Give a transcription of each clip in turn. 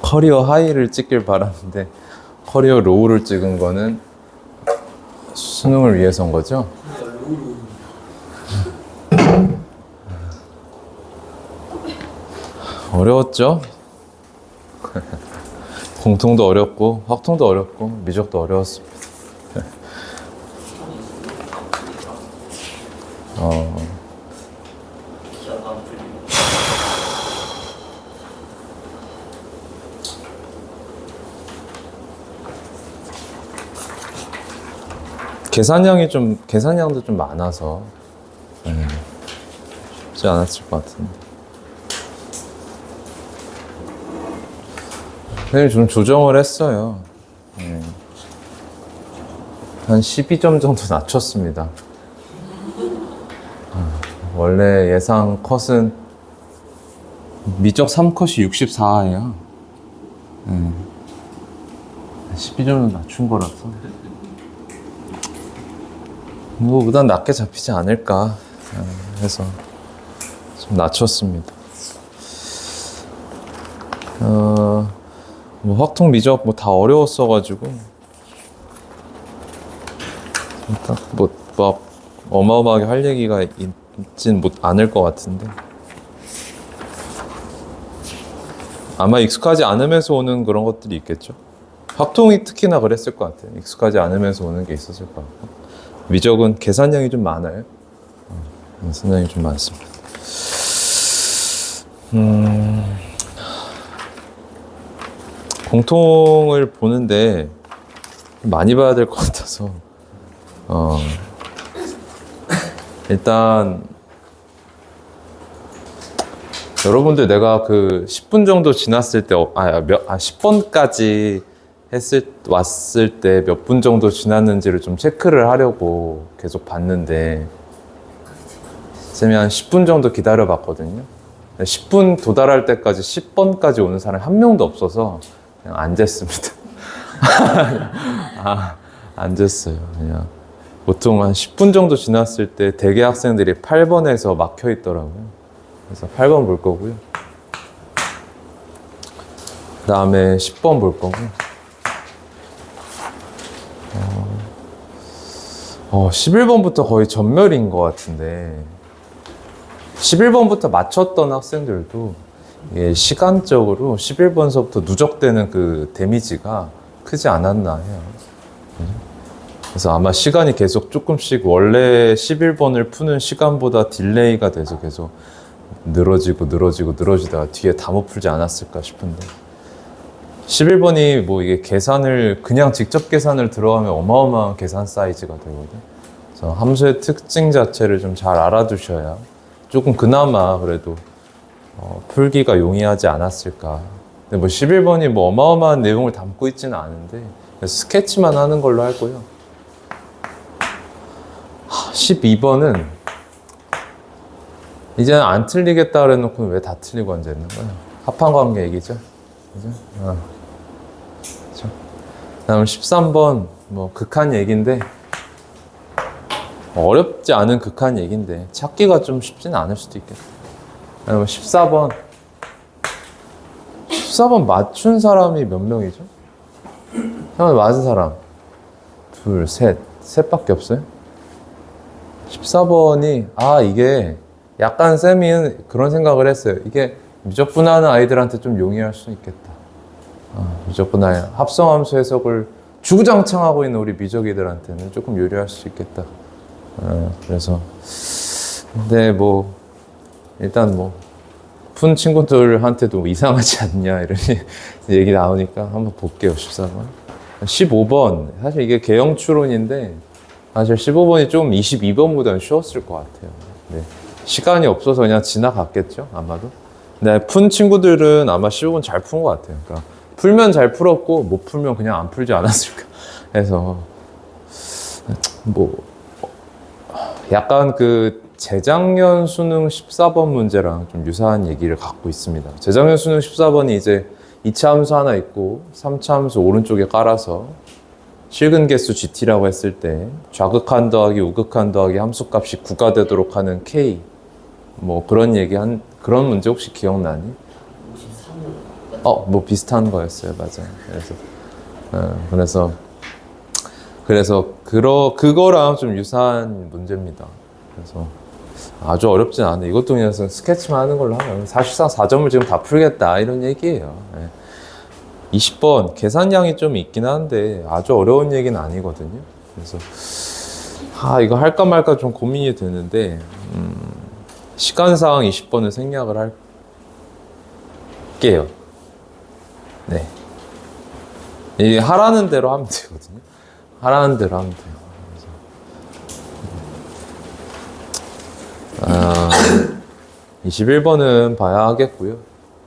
커리어 하이를 찍길 바랐는데 커리어 로우를 찍은 거는 수능을 위해서인 거죠? 어려웠죠? 공통도 어렵고 확통도 어렵고 미적도 어려웠습니다. 계산량도 좀 많아서 쉽지 않았을 것 같은데. 선생님이 좀 조정을 했어요. 한 12점 정도 낮췄습니다. 원래 예상 컷은 미적 3컷이 64예요. 12점은 낮춘 거라서 뭐보단 낮게 잡히지 않을까 해서 좀 낮췄습니다. 뭐 확통 미적 뭐 다 어려웠어가지고 막 어마어마하게 할 얘기가 있진 않을 것 같은데 아마 익숙하지 않으면서 오는 그런 것들이 있겠죠. 확통이 특히나 그랬을 것 같아요. 익숙하지 않으면서 오는 게 있었을 것 같고 미적은 계산량이 좀 많아요. 계산량이 좀 많습니다. 공통을 보는데 많이 봐야 될 것 같아서 일단 여러분들 내가 그 10분 정도 지났을 때 10번까지 왔을 때 몇 분 정도 지났는지를 좀 체크를 하려고 계속 봤는데 쌤이 한 10분 정도 기다려 봤거든요. 10분 도달할 때까지 10번까지 오는 사람이 한 명도 없어서 그냥 안 쟀습니다. 안 쟀어요. 그냥 보통 한 10분 정도 지났을 때 대개 학생들이 8번에서 막혀 있더라고요. 그래서 8번 볼 거고요. 그 다음에 10번 볼 거고. 11번부터 거의 전멸인 것 같은데 11번부터 맞췄던 학생들도 이게 시간적으로 11번서부터 누적되는 그 데미지가 크지 않았나 해요. 그래서 아마 시간이 계속 조금씩 원래 11번을 푸는 시간보다 딜레이가 돼서 계속 늘어지다가 뒤에 다 못 풀지 않았을까 싶은데 11번이 뭐 이게 계산을 그냥 직접 계산을 들어가면 어마어마한 계산 사이즈가 되거든. 그래서 함수의 특징 자체를 좀 잘 알아두셔야 조금 그나마 그래도 풀기가 용이하지 않았을까. 근데 뭐 11번이 뭐 어마어마한 내용을 담고 있지는 않은데 스케치만 하는 걸로 하고요. 12번은 이제는 안 틀리겠다 그래놓고 왜 다 틀리고 앉아있는 거야? 합한관계 얘기죠. 그죠? 그렇죠. 다음 13번 뭐 극한 얘기인데 어렵지 않은 극한 얘기인데 찾기가 좀 쉽지는 않을 수도 있겠다. 그다음에 14번 맞춘 사람이 몇 명이죠? 처음에 맞은 사람 셋밖에 없어요. 14번이 이게 약간 쌤이 그런 생각을 했어요. 이게 미적분하는 아이들한테 좀 용이할 수 있겠다. 미적분하는 합성함수 해석을 주구장창 하고 있는 우리 미적이들한테는 조금 유리할 수 있겠다. 그래서 근데 뭐 일단 뭐 푼 친구들한테도 이상하지 않냐 이런 얘기 나오니까 한번 볼게요. 14번 15번 사실 이게 개형 추론인데 사실 15번이 좀 22번보다는 쉬웠을 것 같아요. 네. 시간이 없어서 그냥 지나갔겠죠 아마도. 근데 푼 친구들은 아마 15번 잘 푼 것 같아요. 그러니까 풀면 잘 풀었고 못 풀면 그냥 안 풀지 않았을까 해서 뭐 약간 그 재작년 수능 14번 문제랑 좀 유사한 얘기를 갖고 있습니다. 재작년 수능 14번이 이제 2차 함수 하나 있고 3차 함수 오른쪽에 깔아서 실근 개수 GT라고 했을 때 좌극한 더하기 우극한 더하기 함수값이 9가 되도록 하는 K 뭐 그런 그런 문제 혹시 기억나니? 53년 뭐 비슷한 거였어요. 맞아요. 그래서 그거랑 좀 유사한 문제입니다. 그래서 아주 어렵진 않아요. 이것도 그냥 스케치만 하는 걸로 하면 사실상 4점을 지금 다 풀겠다 이런 얘기예요. 20번 계산량이 좀 있긴 한데 아주 어려운 얘기는 아니거든요. 그래서 이거 할까 말까 좀 고민이 되는데 시간상 20번을 생략을 할게요. 네. 이 하라는 대로 하면 되거든요. 하라는 대로 하면 돼요. 21번은 봐야 하겠고요.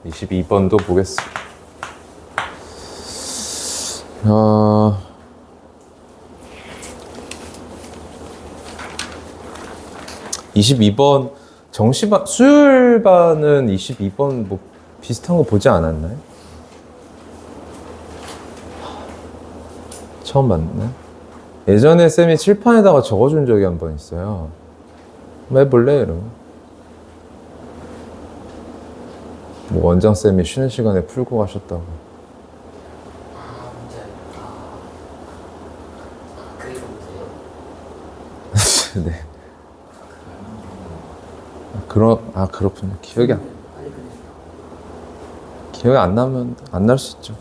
22번도 보겠습니다. 22번 정시반 수요일반은 22번 뭐 비슷한 거 보지 않았나요? 처음 봤네. 예전에 쌤이 칠판에다가 적어준 적이 한 번 있어요. 한번 해볼래? 이러면 뭐 원장 쌤이 쉬는 시간에 풀고 가셨다고. 네. 그렇군요. 기억이 안 나면 안 날 수 있죠.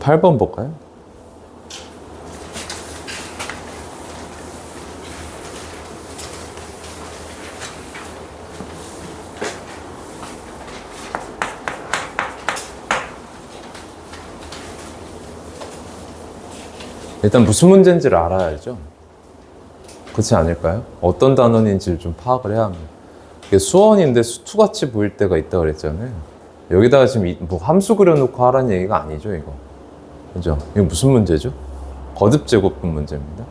8번 볼까요? 일단 무슨 문제인지를 알아야죠. 그렇지 않을까요? 어떤 단원인지를 좀 파악을 해야 합니다. 이게 수원인데 수투같이 보일 때가 있다 그랬잖아요. 여기다가 지금 뭐 함수 그려놓고 하라는 얘기가 아니죠, 이거. 그죠? 이거 무슨 문제죠? 거듭제곱분 문제입니다.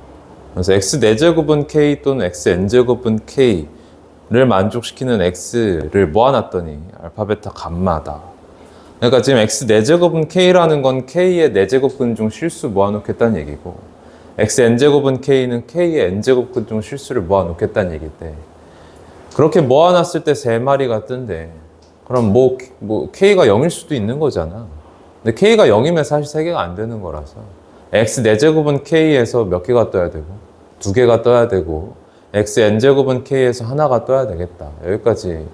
그래서 x 4제곱은 k 또는 x n제곱은 k를 만족시키는 x를 모아놨더니 알파베타 감마다. 그러니까 지금 x 4제곱은 k라는 건 k의 4제곱근 중 실수 모아놓겠다는 얘기고, x n제곱은 k는 k의 n제곱근 중 실수를 모아놓겠다는 얘기인데, 그렇게 모아놨을 때 3마리가 뜬대. 그럼 뭐 k가 0일 수도 있는 거잖아. 근데 k가 0이면 사실 3개가 안 되는 거라서 x 4제곱은 k에서 몇 개가 떠야 되고 2개가 떠야 되고 x n제곱은 k에서 하나가 떠야 되겠다. 여기까지는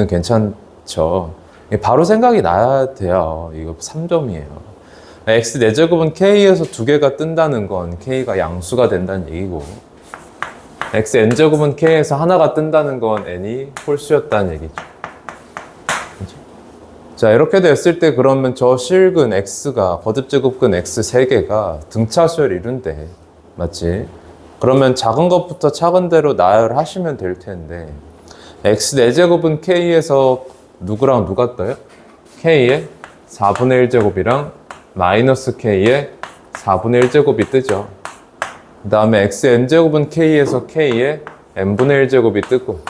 괜찮죠. 바로 생각이 나야 돼요. 이거 3점이에요. x 4제곱은 k에서 2개가 뜬다는 건 k가 양수가 된다는 얘기고, x n제곱은 k에서 하나가 뜬다는 건 n이 홀수였다는 얘기죠. 자, 이렇게 됐을 때 그러면 저 실근 x가 거듭제곱근 x 3개가 등차수열 이룬대. 맞지? 그러면 작은 것부터 작은 대로 나열하시면 될 텐데, x 4제곱은 k에서 누구랑 누가 떠요? k의 4분의 1제곱이랑 마이너스 k의 4분의 1제곱이 뜨죠. 그 다음에 x n제곱은 k에서 k의 n분의 1제곱이 뜨고,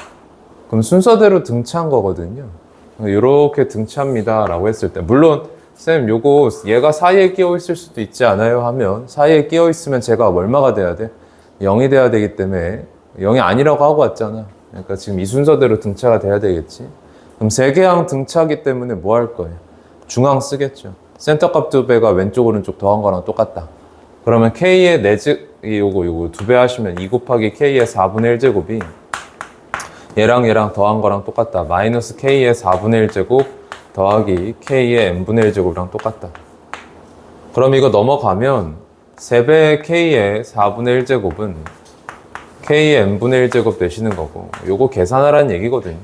그럼 순서대로 등차한 거거든요. 이렇게 등차합니다 라고 했을 때, 물론 쌤 요거 얘가 사이에 끼어 있을 수도 있지 않아요 하면, 사이에 끼어 있으면 제가 얼마가 돼야 돼? 0이 돼야 되기 때문에 0이 아니라고 하고 왔잖아. 그러니까 지금 이 순서대로 등차가 돼야 되겠지. 그럼 세개항 등차하기 때문에 뭐 할 거예요? 중항 쓰겠죠. 센터값 2배가 왼쪽 오른쪽 더한 거랑 똑같다. 그러면 k의 4제 요거 2배 하시면 2 곱하기 k의 4분의 1제곱이 얘랑 더한 거랑 똑같다. 마이너스 k의 4분의 1제곱 더하기 k의 n분의 1제곱이랑 똑같다. 그럼 이거 넘어가면 3배의 k의 4분의 1제곱은 k의 n분의 1제곱 되시는 거고, 요거 계산하라는 얘기거든요.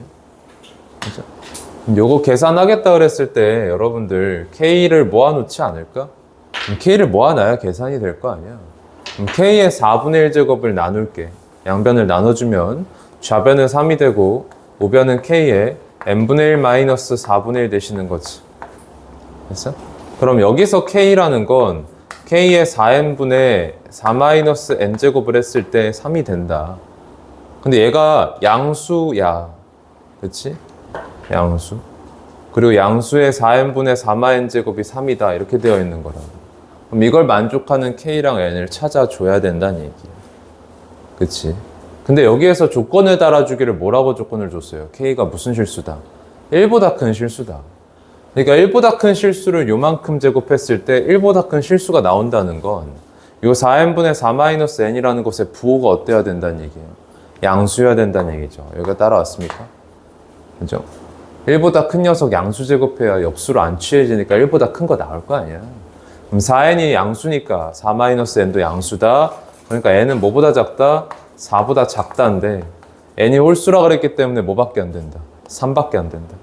그죠? 요거 계산하겠다 그랬을 때 여러분들 k를 모아놓지 않을까? k를 모아놔야 계산이 될 거 아니야. 그럼 k의 4분의 1제곱을 나눌게. 양변을 나눠주면 좌변은 3이 되고 우변은 k의 n분의 1 마이너스 4분의 1 되시는 거지. 됐어? 그럼 여기서 k라는 건 k의 4n분의 4 마이너스 n제곱을 했을 때 3이 된다. 근데 얘가 양수야. 그치? 양수. 그리고 양수의 4n분의 4마 n제곱이 3이다. 이렇게 되어 있는 거라. 그럼 이걸 만족하는 k랑 n을 찾아줘야 된다는 얘기야. 그치? 근데 여기에서 조건을 달아주기를 뭐라고 조건을 줬어요? K가 무슨 실수다? 1보다 큰 실수다. 그러니까 1보다 큰 실수를 요만큼 제곱했을 때 1보다 큰 실수가 나온다는 건 요 4n분의 4-n이라는 것의 부호가 어때야 된다는 얘기예요? 양수여야 된다는 얘기죠. 여기가 따라왔습니까? 그죠? 1보다 큰 녀석 양수 제곱해야 역수로 안 취해지니까 1보다 큰 거 나올 거 아니야. 그럼 4n이 양수니까 4-n도 양수다. 그러니까 n은 뭐보다 작다? 4보다 작다인데 n이 홀수라 그랬기 때문에 뭐밖에 안 된다? 3밖에 안 된다.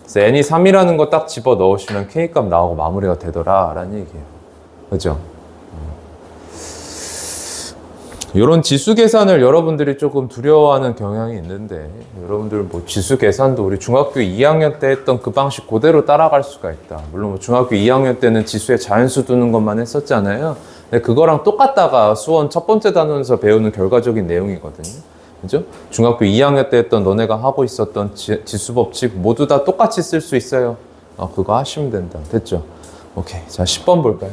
그래서 n이 3이라는 거 딱 집어 넣으시면 k값 나오고 마무리가 되더라 라는 얘기예요. 그죠? 이런 지수 계산을 여러분들이 조금 두려워하는 경향이 있는데 여러분들 뭐 지수 계산도 우리 중학교 2학년 때 했던 그 방식 그대로 따라갈 수가 있다. 물론 뭐 중학교 2학년 때는 지수에 자연수 두는 것만 했었잖아요. 근데 그거랑 똑같다가 수원 첫 번째 단원에서 배우는 결과적인 내용이거든요. 그죠? 중학교 2학년 때 했던 너네가 하고 있었던 지수 법칙 모두 다 똑같이 쓸 수 있어요. 그거 하시면 된다. 됐죠? 오케이. 자, 10번 볼까요?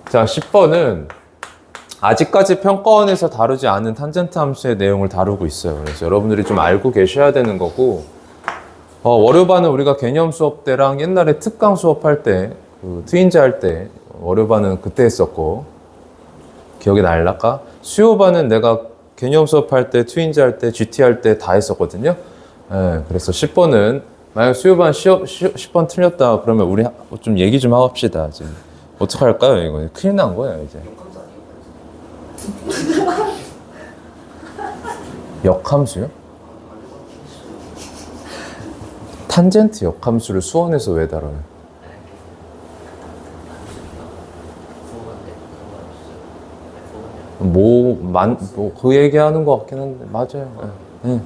자, 10번은 아직까지 평가원에서 다루지 않은 탄젠트 함수의 내용을 다루고 있어요. 그래서 여러분들이 좀 알고 계셔야 되는 거고, 월요반은 우리가 개념 수업 때랑 옛날에 특강 수업할 때, 그 트윈즈 할 때, 월요반은 그때 했었고, 기억이 날라까? 수요반은 내가 개념 수업할 때, 트윈즈 할 때, GT 할 때 다 했었거든요. 그래서 10번은, 만약 수요반 10번 틀렸다 그러면 우리 좀 얘기 좀 합시다. 지금 어떡할까요? 이거 큰일 난 거야, 이제. 역함수요? 탄젠트 역함수를 수원에서 왜 다뤄요? 그 얘기하는 것 같긴 한데, 맞아요. 네.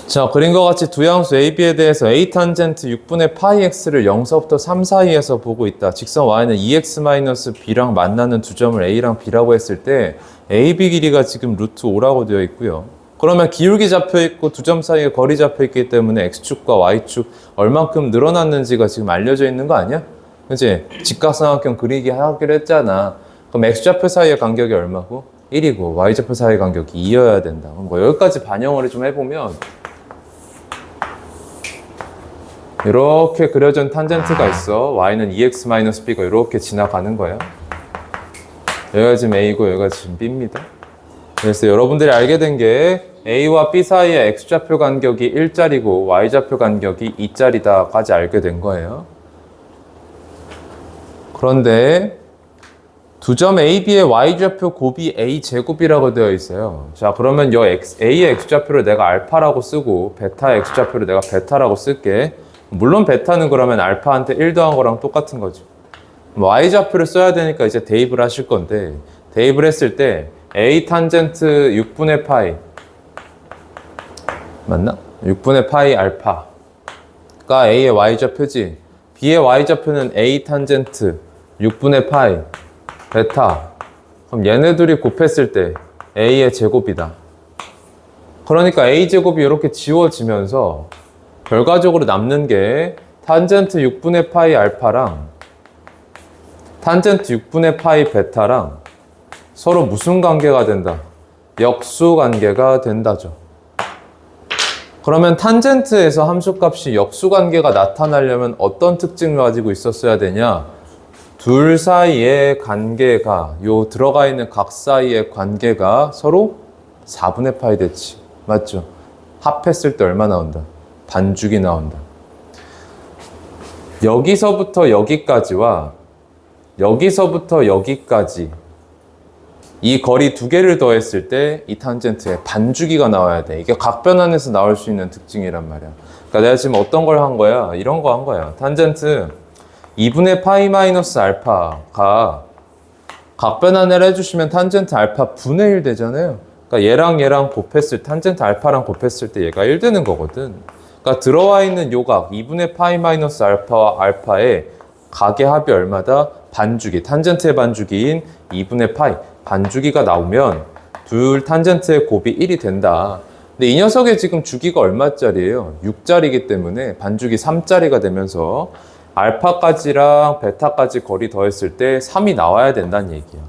자, 그림과 같이 두 양수 A, B에 대해서 A 탄젠트 6분의 파이 x를 0서부터 3 사이에서 보고 있다. 직선 y는 2x-b랑 만나는 두 점을 A랑 B라고 했을 때 A, B 길이가 지금 루트 5라고 되어 있고요. 그러면 기울기 잡혀 있고 두 점 사이에 거리 잡혀 있기 때문에 X축과 Y축 얼만큼 늘어났는지가 지금 알려져 있는 거 아니야? 그치? 직각삼각형 그리기 하기로 했잖아. 그럼 X좌표 사이의 간격이 얼마고? 1이고 Y좌표 사이의 간격이 2여야 된다. 뭐 여기까지 반영을 좀 해보면 이렇게 그려진 탄젠트가 있어. y는 2x-b가 이렇게 지나가는 거야. 여기가 지금 a고 여기가 지금 b입니다. 그래서 여러분들이 알게 된 게 a와 b 사이의 x좌표 간격이 1짜리고 y좌표 간격이 2짜리다까지 알게 된 거예요. 그런데 두 점 a, b의 y좌표 곱이 a 제곱이라고 되어 있어요. 자, 그러면 a의 x좌표를 내가 알파라고 쓰고 베타의 x좌표를 내가 베타라고 쓸게. 물론 베타는 그러면 알파한테 1 더한 거랑 똑같은 거죠. y좌표를 써야 되니까 이제 대입을 하실 건데 대입을 했을 때 a 탄젠트 6분의 파이 맞나? 6분의 파이 알파가 a의 y좌표지. b의 y좌표는 a 탄젠트 6분의 파이 베타. 그럼 얘네들이 곱했을 때 a의 제곱이다. 그러니까 a 제곱이 이렇게 지워지면서 결과적으로 남는 게 탄젠트 6분의 파이 알파랑 탄젠트 6분의 파이 베타랑 서로 무슨 관계가 된다? 역수 관계가 된다죠. 그러면 탄젠트에서 함수값이 역수 관계가 나타나려면 어떤 특징을 가지고 있었어야 되냐? 둘 사이의 관계가, 요 들어가 있는 각 사이의 관계가 서로 4분의 파이 대치. 맞죠? 합했을 때 얼마 나온다? 반죽이 나온다. 여기서부터 여기까지와 여기서부터 여기까지 이 거리 두 개를 더했을 때 이 탄젠트에 반주기가 나와야 돼. 이게 각변환에서 나올 수 있는 특징이란 말이야. 그러니까 내가 지금 어떤 걸 한 거야? 이런 거 한 거야. 탄젠트 2분의 파이 마이너스 알파가 각변환을 해주시면 탄젠트 알파 분의 1 되잖아요. 그러니까 얘랑 곱했을 탄젠트 알파랑 곱했을 때 얘가 1 되는 거거든. 그러니까 들어와 있는 요각 2분의 파이 마이너스 알파와 알파의 각의 합이 얼마다? 반주기, 탄젠트의 반주기인 2분의 파이 반주기가 나오면 둘 탄젠트의 곱이 1이 된다. 근데 이 녀석의 지금 주기가 얼마짜리예요? 6짜리이기 때문에 반주기 3짜리가 되면서 알파까지랑 베타까지 거리 더했을 때 3이 나와야 된다는 얘기야.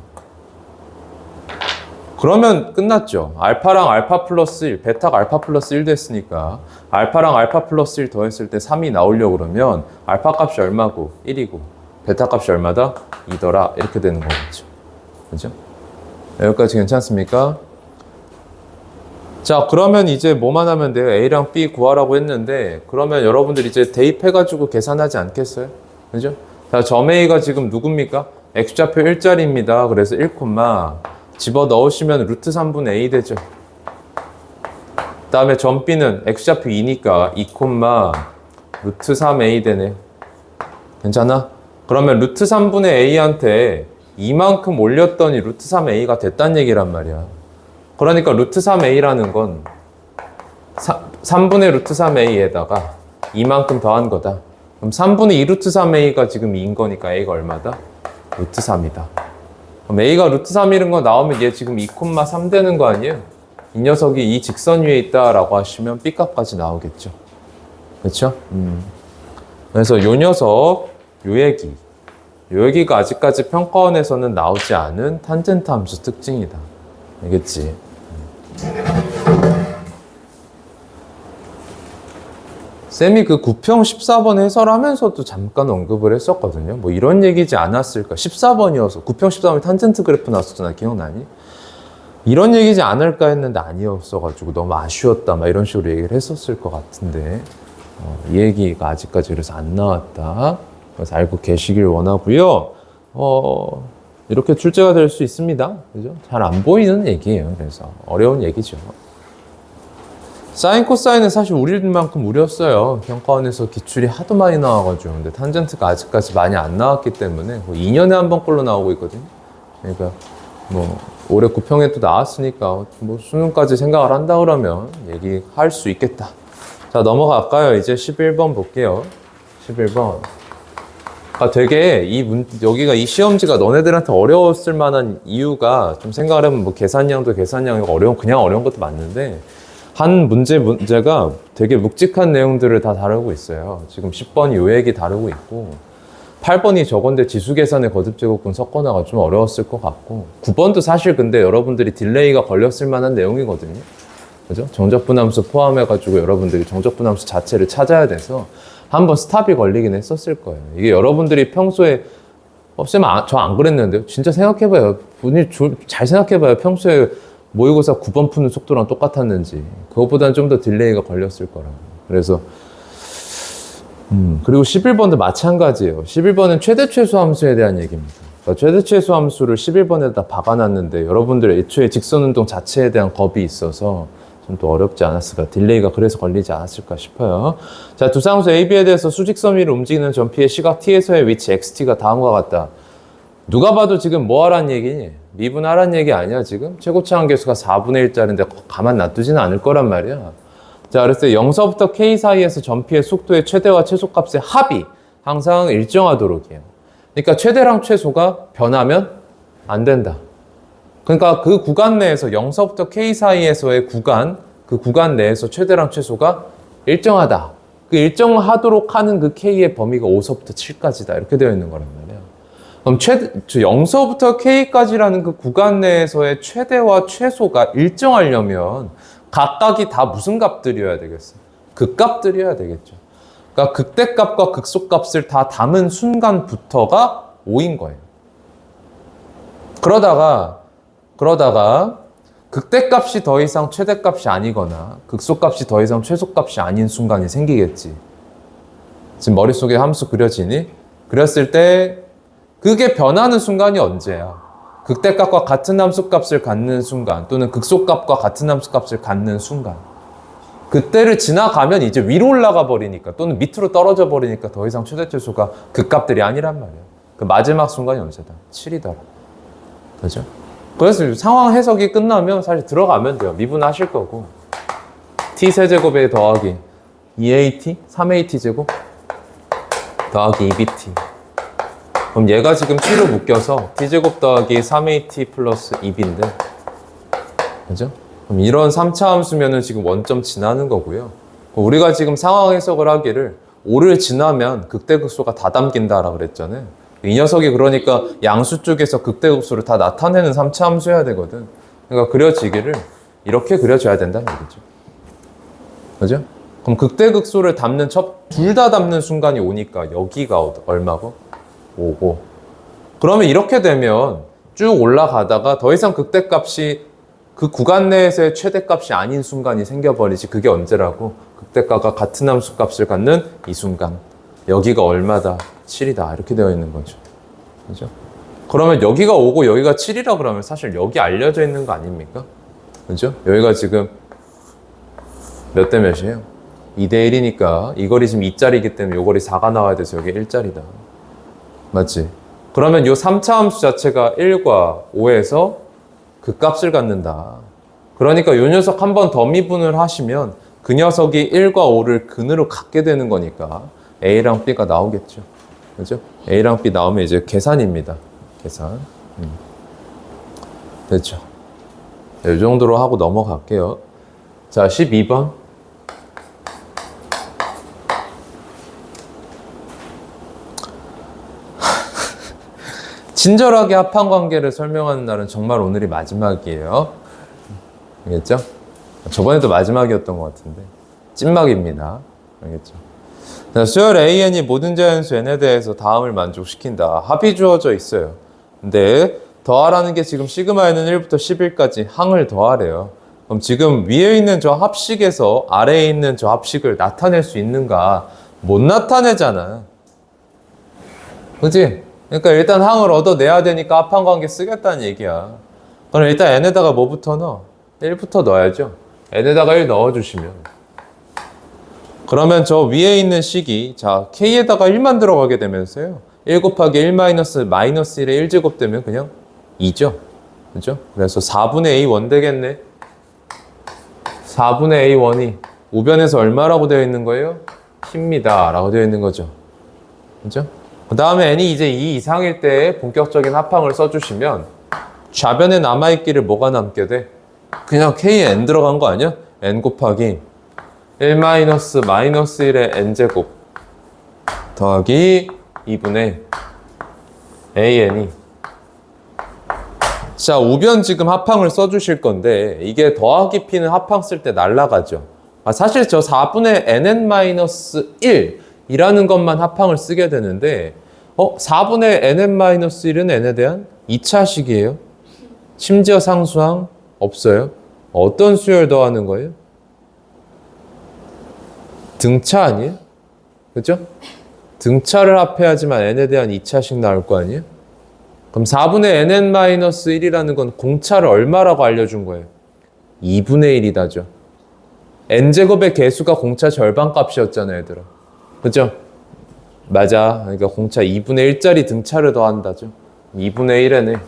그러면 끝났죠. 알파랑 알파 플러스 1, 베타가 알파 플러스 1 됐으니까 알파랑 알파 플러스 1 더했을 때 3이 나오려고 그러면 알파 값이 얼마고? 1이고 베타 값이 얼마다? 2더라. 이렇게 되는 거겠죠. 그죠? 여기까지 괜찮습니까? 자, 그러면 이제 뭐만 하면 돼요? A랑 B 구하라고 했는데 그러면 여러분들 이제 대입해가지고 계산하지 않겠어요? 그죠? 자, 점 A가 지금 누굽니까? X좌표 1자리입니다. 그래서 1, 집어 넣으시면 루트 3분의 A 되죠. 그 다음에 점 B는 X좌표 2니까 2, 루트 3A 되네. 괜찮아? 그러면 루트 3분의 A한테 이만큼 올렸더니 루트 3A가 됐단 얘기란 말이야. 그러니까 루트 3A라는 건 3분의 루트 3A에다가 이만큼 더한 거다. 그럼 3분의 2 루트 3A가 지금 2인 거니까 A가 얼마다? 루트 3이다. 그럼 A가 루트 3이라는 거 나오면 얘 지금 2, 3 되는 거 아니에요? 이 녀석이 이 직선 위에 있다라고 하시면 B 값까지 나오겠죠. 그렇죠? 그래서 요 녀석, 요 얘기가 아직까지 평가원에서는 나오지 않은 탄젠트 함수 특징이다. 알겠지? 쌤이 그 9평 14번 해설하면서도 잠깐 언급을 했었거든요. 뭐 이런 얘기지 않았을까? 14번이어서 9평 14번에 탄젠트 그래프 나왔었잖아. 기억나니? 이런 얘기지 않을까 했는데 아니었어가지고 너무 아쉬웠다. 막 이런 식으로 얘기를 했었을 것 같은데 이 얘기가 아직까지 그래서 안 나왔다. 그래서 알고 계시길 원하고요. 이렇게 출제가 될 수 있습니다. 그죠? 잘 안 보이는 얘기예요. 그래서 어려운 얘기죠. 사인 코사인은 사실 우릴만큼 우렸어요. 평가원에서 기출이 하도 많이 나와가지고. 근데 탄젠트가 아직까지 많이 안 나왔기 때문에 2년에 한 번꼴로 나오고 있거든요. 그러니까 뭐 올해 9평에 또 나왔으니까 뭐 수능까지 생각을 한다 그러면 얘기할 수 있겠다. 자, 넘어갈까요? 이제 11번 볼게요. 11번. 되게 여기가 이 시험지가 너네들한테 어려웠을 만한 이유가 좀 생각을 해보면 뭐 계산량도 계산량이고 그냥 어려운 것도 맞는데 한 문제가 되게 묵직한 내용들을 다 다루고 있어요. 지금 10번이 요 얘기 다루고 있고 8번이 저건데 지수계산의 거듭제곱근 섞어나가 좀 어려웠을 것 같고 9번도 사실 근데 여러분들이 딜레이가 걸렸을 만한 내용이거든요. 그죠? 정적분함수 포함해가지고 여러분들이 정적분함수 자체를 찾아야 돼서 한번 스탑이 걸리긴 했었을 거예요. 이게 여러분들이 평소에 쌤, 저 안 그랬는데요? 진짜 생각해봐요. 분이 잘 생각해봐요. 평소에 모의고사 9번 푸는 속도랑 똑같았는지. 그것보다는 좀 더 딜레이가 걸렸을 거라고. 그래서 그리고 11번도 마찬가지예요. 11번은 최대 최소 함수에 대한 얘기입니다. 그러니까 최대 최소 함수를 11번에다 박아놨는데 여러분들 애초에 직선운동 자체에 대한 겁이 있어서 좀 더 어렵지 않았을까, 딜레이가 그래서 걸리지 않았을까 싶어요. 자, 두상수 AB에 대해서 수직선 위를 움직이는 전피의 시각 T에서의 위치 XT가 다음과 같다. 누가 봐도 지금 뭐 하란 얘기니? 미분하란 얘기 아니야 지금? 최고차 한계수가 4분의 1짜리인데 가만 놔두지는 않을 거란 말이야. 자, 그래서 0서부터 K 사이에서 전피의 속도의 최대와 최소값의 합이 항상 일정하도록 해요. 그러니까 최대랑 최소가 변하면 안 된다. 그러니까 그 구간 내에서 0서부터 K 사이에서의 그 구간 내에서 최대랑 최소가 일정하다. 그 일정하도록 하는 그 K의 범위가 5서부터 7까지다. 이렇게 되어 있는 거란 말이에요. 그럼 0서부터 K까지라는 그 구간 내에서의 최대와 최소가 일정하려면 각각이 다 무슨 값들이어야 되겠어요? 극값들이어야 되겠죠. 그러니까 극대값과 극소값을 다 담은 순간부터가 5인 거예요. 그러다가 극대값이 더 이상 최대값이 아니거나 극소값이 더 이상 최소값이 아닌 순간이 생기겠지. 지금 머릿속에 함수 그려지니? 그렸을 때 그게 변하는 순간이 언제야? 극대값과 같은 함수값을 갖는 순간 또는 극소값과 같은 함수값을 갖는 순간. 그때를 지나가면 이제 위로 올라가 버리니까 또는 밑으로 떨어져 버리니까 더 이상 최대 최소가 극값들이 아니란 말이야. 그 마지막 순간이 언제다? 7이더라. 그죠? 그래서 상황 해석이 끝나면 사실 들어가면 돼요. 미분하실 거고 t 세제곱에 더하기 2at, 3at 제곱 더하기 2bt. 그럼 얘가 지금 t로 묶여서 t제곱 더하기 3at 플러스 2b인데 그죠? 그럼 이런 3차 함수면은 지금 원점 지나는 거고요. 우리가 지금 상황 해석을 하기를 5를 지나면 극대극소가 다 담긴다라 그랬잖아요. 이 녀석이 그러니까 양수 쪽에서 극대극소를 다 나타내는 3차 함수 해야 되거든. 그러니까 그려지기를 이렇게 그려줘야 된다는 얘기죠. 그죠? 그럼 극대극소를 담는 둘 다 담는 순간이 오니까 여기가 얼마고? 5고. 그러면 이렇게 되면 쭉 올라가다가 더 이상 극대값이 그 구간 내에서의 최대값이 아닌 순간이 생겨버리지. 그게 언제라고? 극대가가 같은 함수 값을 갖는 이 순간. 여기가 얼마다? 7이다. 이렇게 되어 있는 거죠. 그죠? 그러면 여기가 5고 여기가 7이라 그러면 사실 여기 알려져 있는 거 아닙니까? 그죠? 여기가 지금 몇 대 몇이에요? 2대 1이니까 이 거리 지금 2짜리이기 때문에 이 거리 4가 나와야 돼서 여기 1짜리다. 맞지? 그러면 이 3차 함수 자체가 1과 5에서 그 값을 갖는다. 그러니까 이 녀석 한 번 더 미분을 하시면 그 녀석이 1과 5를 근으로 갖게 되는 거니까 A랑 B가 나오겠죠. 그죠? A랑 B 나오면 이제 계산입니다. 계산. 됐죠? 이 정도로 하고 넘어갈게요. 자, 12번. 친절하게 합항관계를 설명하는 날은 정말 오늘이 마지막이에요. 알겠죠? 저번에도 마지막이었던 것 같은데 찐막입니다. 알겠죠? 자, 수열 AN이 모든 자연수 N에 대해서 다음을 만족시킨다. 합이 주어져 있어요. 근데 더하라는 게 지금 시그마에는 1부터 11까지 항을 더하래요. 그럼 지금 위에 있는 저 합식에서 아래에 있는 저 합식을 나타낼 수 있는가? 못 나타내잖아. 그치? 그러니까 일단 항을 얻어내야 되니까 합항관계 쓰겠다는 얘기야. 그럼 일단 n에다가 뭐부터 넣어? 1부터 넣어야죠. n에다가 1 넣어주시면. 그러면 저 위에 있는 식이 자 k에다가 1만 들어가게 되면서요. 1 곱하기 1 마이너스 1의 1제곱 되면 그냥 2죠. 그죠? 그래서 4분의 a1 되겠네. 4분의 a1이 우변에서 얼마라고 되어 있는 거예요? p입니다. 라고 되어 있는 거죠. 그죠? 그 다음에 n이 이제 2 이상일 때 본격적인 합항을 써주시면 좌변에 남아있기를 뭐가 남게 돼? 그냥 k에 n 들어간 거 아니야? n 곱하기 1 마이너스 1의 n제곱 더하기 2분의 an이 자 우변 지금 합항을 써주실 건데 이게 더하기 p는 합항 쓸 때 날라가죠. 사실 저 4분의 nn-1 이라는 것만 합항을 쓰게 되는데 4분의 nn-1은 n에 대한 2차식이에요. 심지어 상수항 없어요. 어떤 수열 더하는 거예요? 등차 아니에요? 그죠? 등차를 합해야지만 n에 대한 2차식 나올 거 아니에요? 그럼 4분의 nn-1이라는 건 공차를 얼마라고 알려준 거예요? 2분의 1이다죠. n제곱의 개수가 공차 절반 값이었잖아요, 얘들아. 그죠? 맞아. 그러니까 공차 2분의 1짜리 등차를 더한다죠. 2분의 1에네.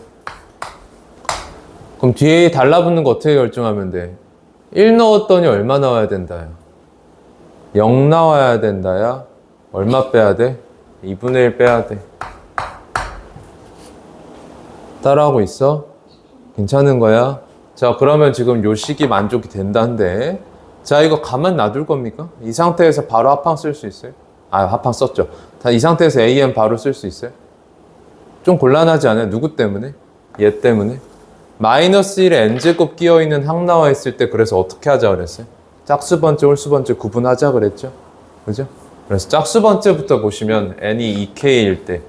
그럼 뒤에 달라붙는 거 어떻게 결정하면 돼? 1 넣었더니 얼마 나와야 된다요? 0 나와야 된다야? 얼마 빼야 돼? 2분의 1 빼야 돼. 따라하고 있어? 괜찮은 거야? 자, 그러면 지금 요 식이 만족이 된다는데 자, 이거 가만 놔둘 겁니까? 이 상태에서 바로 합항 쓸 수 있어요? 합항 썼죠. 이 상태에서 AN 바로 쓸 수 있어요? 좀 곤란하지 않아요? 누구 때문에? 얘 때문에? 마이너스 1에 n제곱 끼어있는 항 나와 있을 때 그래서 어떻게 하자 그랬어요? 짝수번째, 홀수번째 구분하자 그랬죠? 그죠? 그래서 짝수번째부터 보시면 n이 2k일 때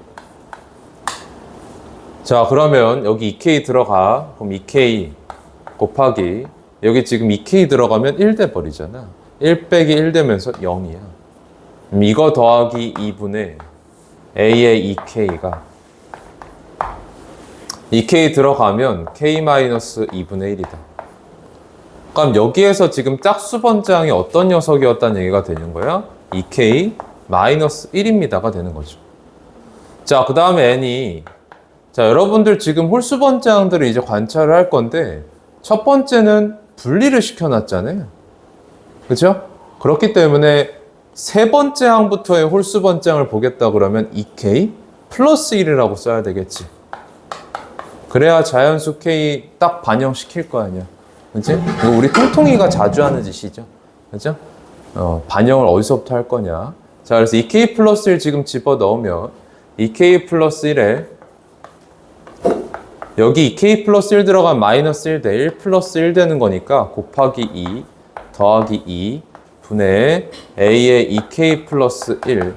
자, 그러면 여기 2k 들어가. 그럼 2k 곱하기 여기 지금 2k 들어가면 1 돼버리잖아. 1 빼기 1 되면서 0이야. 그럼 이거 더하기 2분의 a의 2k가 2k 들어가면 k-2분의 1이다. 그럼 여기에서 지금 짝수번째항이 어떤 녀석이었다는 얘기가 되는 거야? 2k-1입니다가 되는 거죠. 자, 그 다음에 n이 자, 여러분들 지금 홀수번째항들을 이제 관찰을 할 건데 첫 번째는 분리를 시켜놨잖아요. 그렇죠? 그렇기 때문에 세 번째 항부터의 홀수번째항을 보겠다 그러면 2k 플러스 1이라고 써야 되겠지. 그래야 자연수 k 딱 반영시킬 거 아니야. 그치? 이거 우리 통통이가 자주 하는 짓이죠. 그죠? 반영을 어디서부터 할 거냐. 자, 그래서 2k 플러스 1 지금 집어 넣으면 2k 플러스 1에 여기 2k 플러스 1 들어가면 마이너스 1 돼. 1 플러스 1 되는 거니까 곱하기 2 더하기 2 분의 a의 2k 플러스 1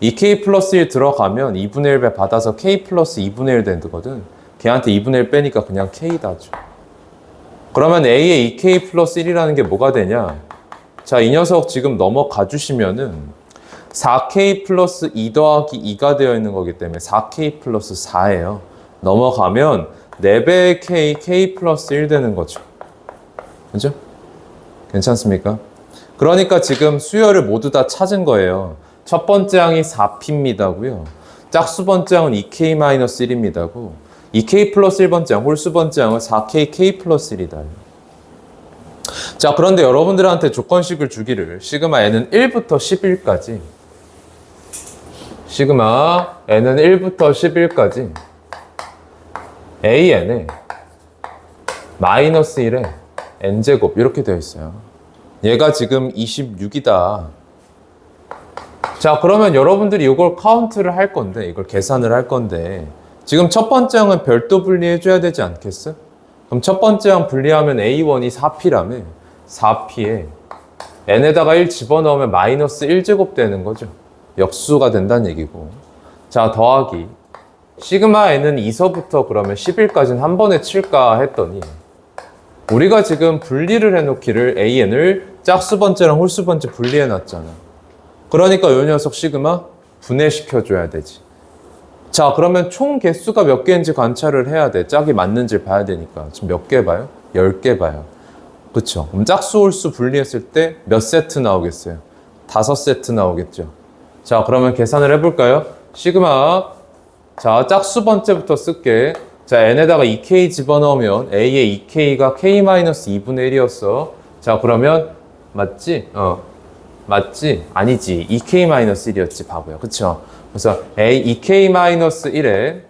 2k 플러스 1 들어가면 2분의 1배 받아서 k 플러스 2분의 1 되거든. 걔한테 2분의 1 빼니까 그냥 k다죠. 그러면 a의 2k 플러스 1이라는 게 뭐가 되냐? 자, 이 녀석 지금 넘어가 주시면은 4k 플러스 2 더하기 2가 되어 있는 거기 때문에 4k 플러스 4예요. 넘어가면 4배의 k 플러스 1 되는 거죠. 그죠? 괜찮습니까? 그러니까 지금 수열을 모두 다 찾은 거예요. 첫 번째 항이 4p입니다고요. 짝수 번째 항은 2k-1입니다고. 2k 플러스 1번째 항, 홀수 번째 항은 4k k 플러스 1이다. 자, 그런데 여러분들한테 조건식을 주기를 시그마 n은 1부터 11까지 시그마 n은 1부터 11까지 an에 마이너스 1에 n제곱 이렇게 되어 있어요. 얘가 지금 26이다. 자, 그러면 여러분들이 이걸 카운트를 할 건데, 이걸 계산을 할 건데, 지금 첫 번째 항은 별도 분리해줘야 되지 않겠어? 그럼 첫 번째 항 분리하면 A1이 4P라며 4P에 n에다가 1 집어넣으면 마이너스 1제곱 되는 거죠. 역수가 된다는 얘기고. 자, 더하기 시그마 n은 2서부터 그러면 11까지는 한 번에 칠까 했더니 우리가 지금 분리를 해놓기를 an을 짝수 번째랑 홀수 번째 분리해놨잖아. 그러니까 이 녀석 시그마 분해시켜줘야 되지. 자, 그러면 총 개수가 몇 개인지 관찰을 해야 돼. 짝이 맞는지 봐야 되니까. 지금 몇 개 봐요? 10개 봐요. 그쵸? 그럼 짝수 홀수 분리했을 때 몇 세트 나오겠어요? 5세트 나오겠죠. 자, 그러면 계산을 해볼까요? 시그마, 자, 짝수 번째부터 쓸게. 자, n에다가 2k 집어넣으면 a의 2k가 k-2분의 1이었어. 자, 그러면 맞지? 맞지? 아니지. 2k-1이었지, 바보야. 그쵸? 그래서 a 2k-1에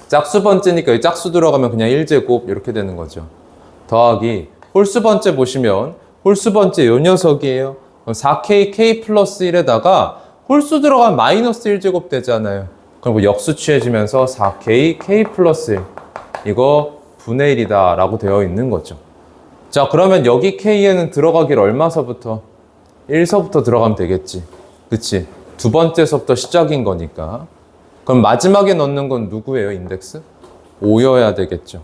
짝수 번째니까 이 짝수 들어가면 그냥 1제곱 이렇게 되는 거죠. 더하기 홀수 번째 보시면 홀수 번째 요 녀석이에요. 4k k 플러스 1에다가 홀수 들어가면 마이너스 1제곱 되잖아요. 그리고 역수 취해지면서 4k k 플러스 1 이거 분의 1이다 라고 되어 있는 거죠. 자, 그러면 여기 k에는 들어가길 얼마서부터? 1서부터 들어가면 되겠지. 그치? 두 번째서부터 시작인 거니까. 그럼 마지막에 넣는 건 누구예요, 인덱스? 5여야 되겠죠.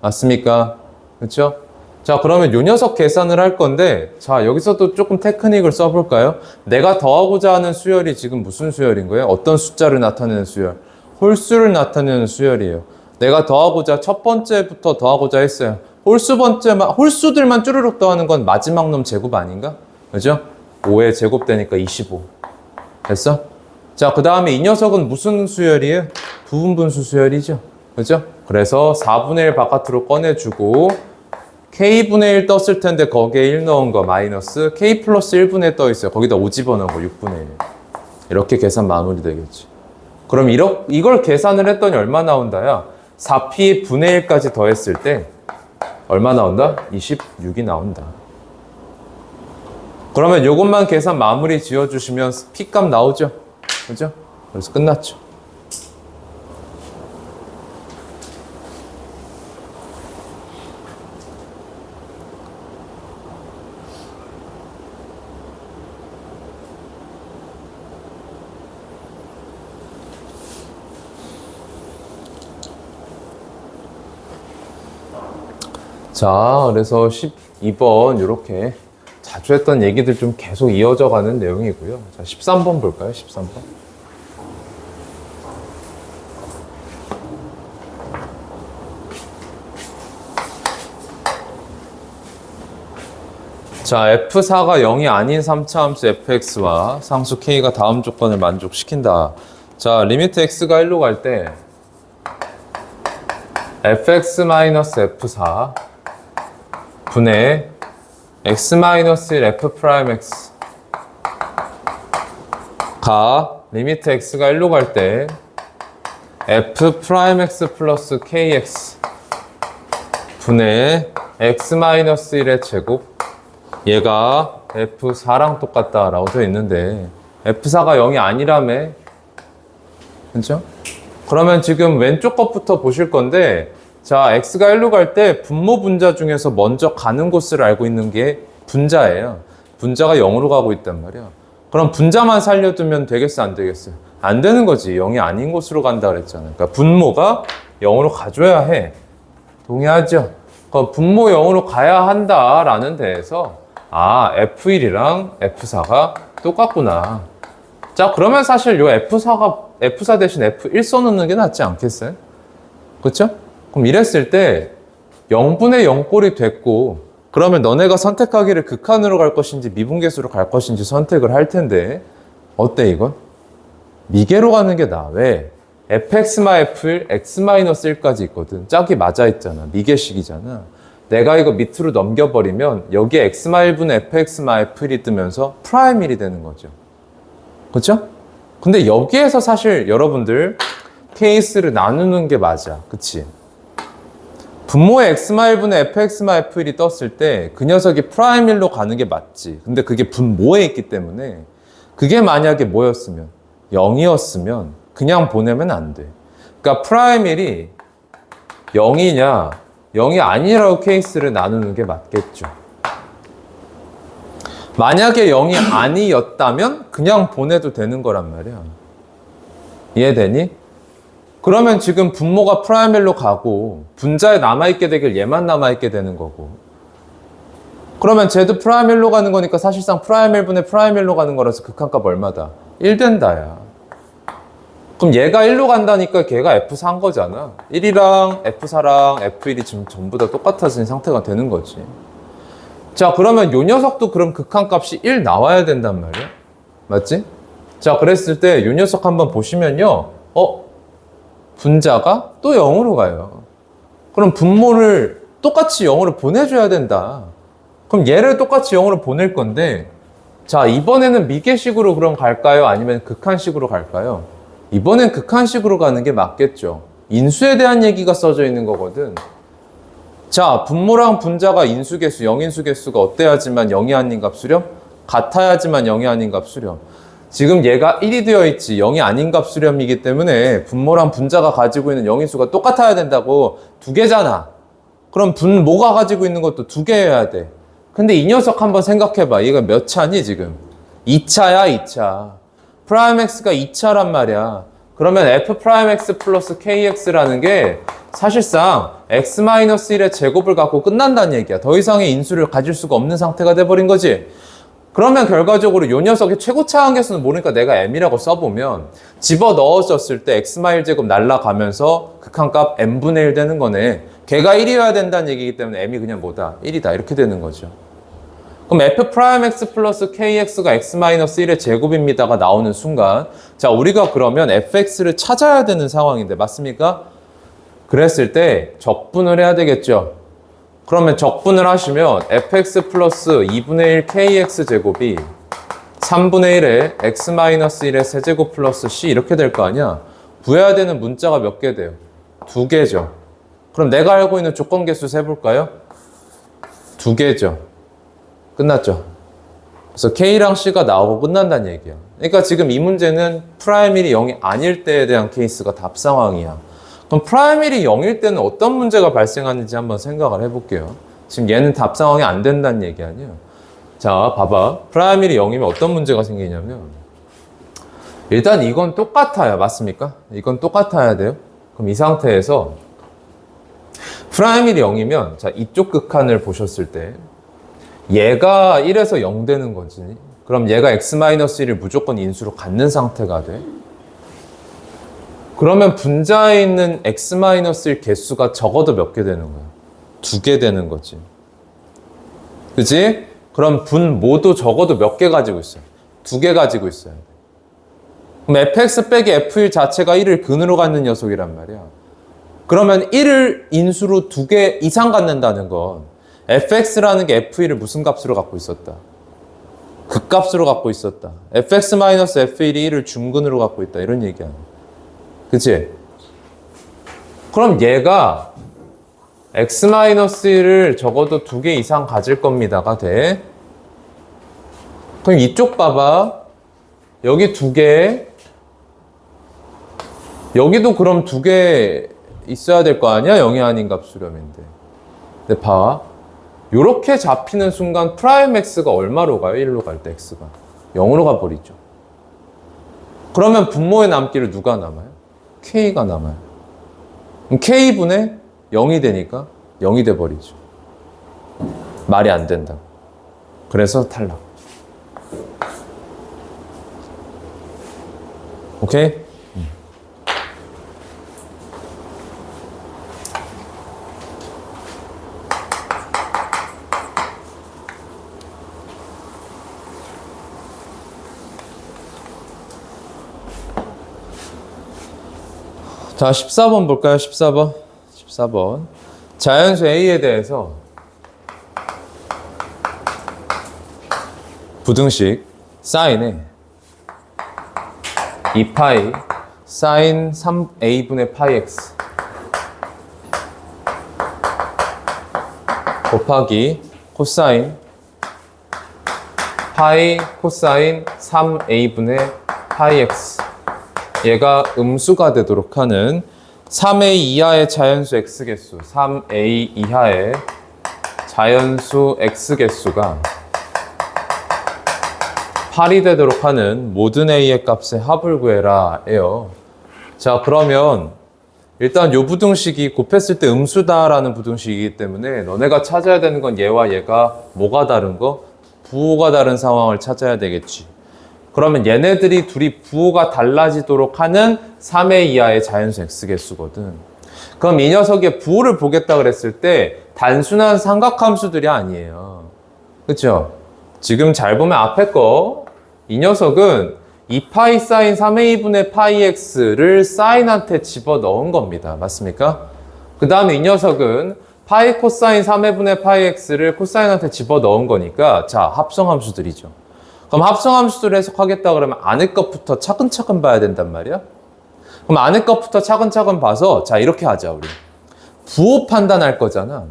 맞습니까? 그쵸? 자, 그러면 요 녀석 계산을 할 건데, 자, 여기서도 조금 테크닉을 써볼까요? 내가 더하고자 하는 수열이 지금 무슨 수열인 거예요? 어떤 숫자를 나타내는 수열? 홀수를 나타내는 수열이에요. 내가 더하고자, 첫 번째부터 더하고자 했어요. 홀수들만 쭈르륵 더하는 건 마지막 놈 제곱 아닌가? 그죠? 5의 제곱 되니까 25. 됐어? 자, 그 다음에 이 녀석은 무슨 수열이에요? 부분분수 수열이죠. 그죠? 그래서 4분의 1 바깥으로 꺼내주고 k분의 1 떴을 텐데 거기에 1 넣은 거 마이너스 k 플러스 1분의 1 떠 있어요. 거기다 5 집어넣은 거 6분의 1. 이렇게 계산 마무리 되겠지. 그럼 이걸 계산을 했더니 얼마 나온다야? 4p 분의 1까지 더했을 때 얼마 나온다? 26이 나온다. 그러면 이것만 계산 마무리 지어주시면 P값 나오죠? 그죠? 그래서 끝났죠. 자, 그래서 12번 이렇게 자주 했던 얘기들 좀 계속 이어져 가는 내용이고요. 자, 13번 볼까요? 13번. 자, F4가 0이 아닌 3차 함수 fx와 상수 k가 다음 조건을 만족시킨다. 자, 리미트 x가 1로 갈 때 fx-f4 분의 x-1 f'(x) 가 리미트 x가 1로 갈 때 f'x 플러스 kx 분의 x-1의 제곱 얘가 f4랑 똑같다 라고 되어 있는데 f4가 0이 아니라며 그죠? 그러면 지금 왼쪽 것부터 보실 건데, 자, x가 1로 갈 때 분모 분자 중에서 먼저 가는 곳을 알고 있는 게 분자예요. 분자가 0으로 가고 있단 말이야. 그럼 분자만 살려두면 되겠어, 안 되겠어? 안 되는 거지. 0이 아닌 곳으로 간다 그랬잖아. 그러니까 분모가 0으로 가줘야 해. 동의하죠? 그 분모 0으로 가야 한다라는 데에서 아, F1이랑 F4가 똑같구나. 자, 그러면 사실 요 F4 대신 F1 써놓는 게 낫지 않겠어요? 그쵸? 그럼 이랬을 때 0분의 0꼴이 됐고, 그러면 너네가 선택하기를 극한으로 갈 것인지 미분계수로 갈 것인지 선택을 할 텐데, 어때 이건? 미계로 가는 게 나아. 왜? fx-f1, x-1까지 있거든. 짝이 맞아 있잖아. 미계식이잖아. 내가 이거 밑으로 넘겨버리면 여기에 x-1분의 fx-f1이 뜨면서 프라임 1이 되는 거죠. 그쵸? 근데 여기에서 사실 여러분들 케이스를 나누는 게 맞아. 그치? 분모의 x-1분의 fx-f1이 떴을 때 그 녀석이 프라임 1로 가는 게 맞지. 근데 그게 분모에 있기 때문에 그게 만약에 뭐였으면 0이었으면 그냥 보내면 안 돼. 그러니까 프라임 1이 0이냐 0이 아니라고 케이스를 나누는 게 맞겠죠. 만약에 0이 아니었다면 그냥 보내도 되는 거란 말이야. 이해되니? 그러면 지금 분모가 프라임 1로 가고 분자에 남아있게 되길 얘만 남아있게 되는 거고, 그러면 쟤도 프라임 1로 가는 거니까 사실상 프라임 1분의 프라임 1로 가는 거라서 극한값 얼마다? 1 된다야. 그럼 얘가 1로 간다니까 걔가 F4인 거잖아. 1이랑 F4랑 F1이 지금 전부 다 똑같아진 상태가 되는 거지. 자, 그러면 요 녀석도 그럼 극한값이 1 나와야 된단 말이야. 맞지? 자, 그랬을 때 요 녀석 한번 보시면요. 분자가 또 0으로 가요. 그럼 분모를 똑같이 0으로 보내줘야 된다. 그럼 얘를 똑같이 0으로 보낼 건데, 자, 이번에는 미계식으로 그럼 갈까요? 아니면 극한식으로 갈까요? 이번엔 극한식으로 가는 게 맞겠죠. 인수에 대한 얘기가 써져 있는 거거든. 자, 분모랑 분자가 인수계수, 0인수계수가 어때야지만 0이 아닌 값 수렴? 같아야지만 0이 아닌 값 수렴. 지금 얘가 1이 되어 있지 0이 아닌 값 수렴이기 때문에 분모랑 분자가 가지고 있는 0인수가 똑같아야 된다고. 두 개잖아. 그럼 분모가 가지고 있는 것도 두 개여야 돼. 근데 이 녀석 한번 생각해봐. 얘가 몇 차니 지금? 2차야 2차. 프라임 x가 2차란 말이야. 그러면 f 프라임 x 플러스 kx라는 게 사실상 x-1의 제곱을 갖고 끝난다는 얘기야. 더 이상의 인수를 가질 수가 없는 상태가 돼버린 거지. 그러면 결과적으로 요 녀석의 최고차 한계수는 모르니까 내가 m이라고 써보면 집어넣어졌을 때 x-제곱 날라가면서 극한값 n분의 1 되는 거네. 걔가 1이어야 된다는 얘기이기 때문에 m이 그냥 뭐다? 1이다. 이렇게 되는 거죠. 그럼 f 프라임 x 플러스 kx가 x-1의 제곱입니다가 나오는 순간, 자, 우리가 그러면 fx를 찾아야 되는 상황인데 맞습니까? 그랬을 때 적분을 해야 되겠죠. 그러면 적분을 하시면 fx 플러스 2분의 1 kx 제곱이 3분의 1에 x-1의 세제곱 플러스 c 이렇게 될 거 아니야? 구해야 되는 문자가 몇 개 돼요? 2개죠. 그럼 내가 알고 있는 조건계수 세볼까요? 2개죠. 끝났죠. 그래서 K랑 C가 나오고 끝난다는 얘기야. 그러니까 지금 이 문제는 프라임 1이 0이 아닐 때에 대한 케이스가 답 상황이야. 그럼 프라임 1이 0일 때는 어떤 문제가 발생하는지 한번 생각을 해볼게요. 지금 얘는 답 상황이 안 된다는 얘기 아니에요. 자, 봐봐. 프라임 1이 0이면 어떤 문제가 생기냐면, 일단 이건 똑같아요. 맞습니까? 이건 똑같아야 돼요. 그럼 이 상태에서 프라임 1이 0이면, 자, 이쪽 극한을 보셨을 때 얘가 1에서 0 되는 거지. 그럼 얘가 x-1을 무조건 인수로 갖는 상태가 돼. 그러면 분자에 있는 x-1 개수가 적어도 몇 개 되는 거야? 2개 되는 거지. 그치? 그럼 분모도 적어도 몇 개 가지고 있어요? 2개 가지고 있어요. 그럼 fx 빼기 f1 자체가 1을 근으로 갖는 녀석이란 말이야. 그러면 1을 인수로 2개 이상 갖는다는 건 fx라는 게 f1을 무슨 값으로 갖고 있었다? 극값으로 갖고 있었다. fx-f1이 1을 중근으로 갖고 있다. 이런 얘기야. 그치? 그럼 얘가 x-1을 적어도 2개 이상 가질 겁니다가 돼. 그럼 이쪽 봐봐. 여기 2개, 여기도 그럼 두 개 있어야 될 거 아니야? 0이 아닌 값 수렴인데. 근데 봐. 요렇게 잡히는 순간 프라임 x가 얼마로 가요? 1로 갈 때 x가 0으로 가버리죠. 그러면 분모의 남기를 누가 남아요? k가 남아요. 그럼 k분의 0이 되니까 0이 돼버리죠. 말이 안 된다. 그래서 탈락. 오케이? 자, 14번 볼까요? 14번. 14번. 자연수 A에 대해서 부등식 사인에 2파이 사인 3A분의 파이 X 곱하기 코사인 파이 코사인 3A분의 파이 X 얘가 음수가 되도록 하는 3a 이하의 자연수 x개수 3a 이하의 자연수 x개수가 8이 되도록 하는 모든 a의 값의 합을 구해라 에요. 자, 그러면 일단 요 부등식이 곱했을 때 음수다라는 부등식이기 때문에 너네가 찾아야 되는 건 얘와 얘가 뭐가 다른 거? 부호가 다른 상황을 찾아야 되겠지. 그러면 얘네들이 둘이 부호가 달라지도록 하는 3의 이하의 자연수 x개수거든. 그럼 이 녀석의 부호를 보겠다 그랬을 때 단순한 삼각함수들이 아니에요. 그쵸? 지금 잘 보면 앞에 거, 이 녀석은 2파이 사인 3a분의 파이 x를 사인한테 집어넣은 겁니다. 맞습니까? 그 다음에 이 녀석은 파이 코사인 3a분의 파이 x를 코사인한테 집어넣은 거니까 자, 합성함수들이죠. 그럼 합성함수를 해석하겠다 그러면 안의 것부터 차근차근 봐야 된단 말이야. 그럼 안의 것부터 차근차근 봐서 자, 이렇게 하자 우리. 부호 판단할 거잖아.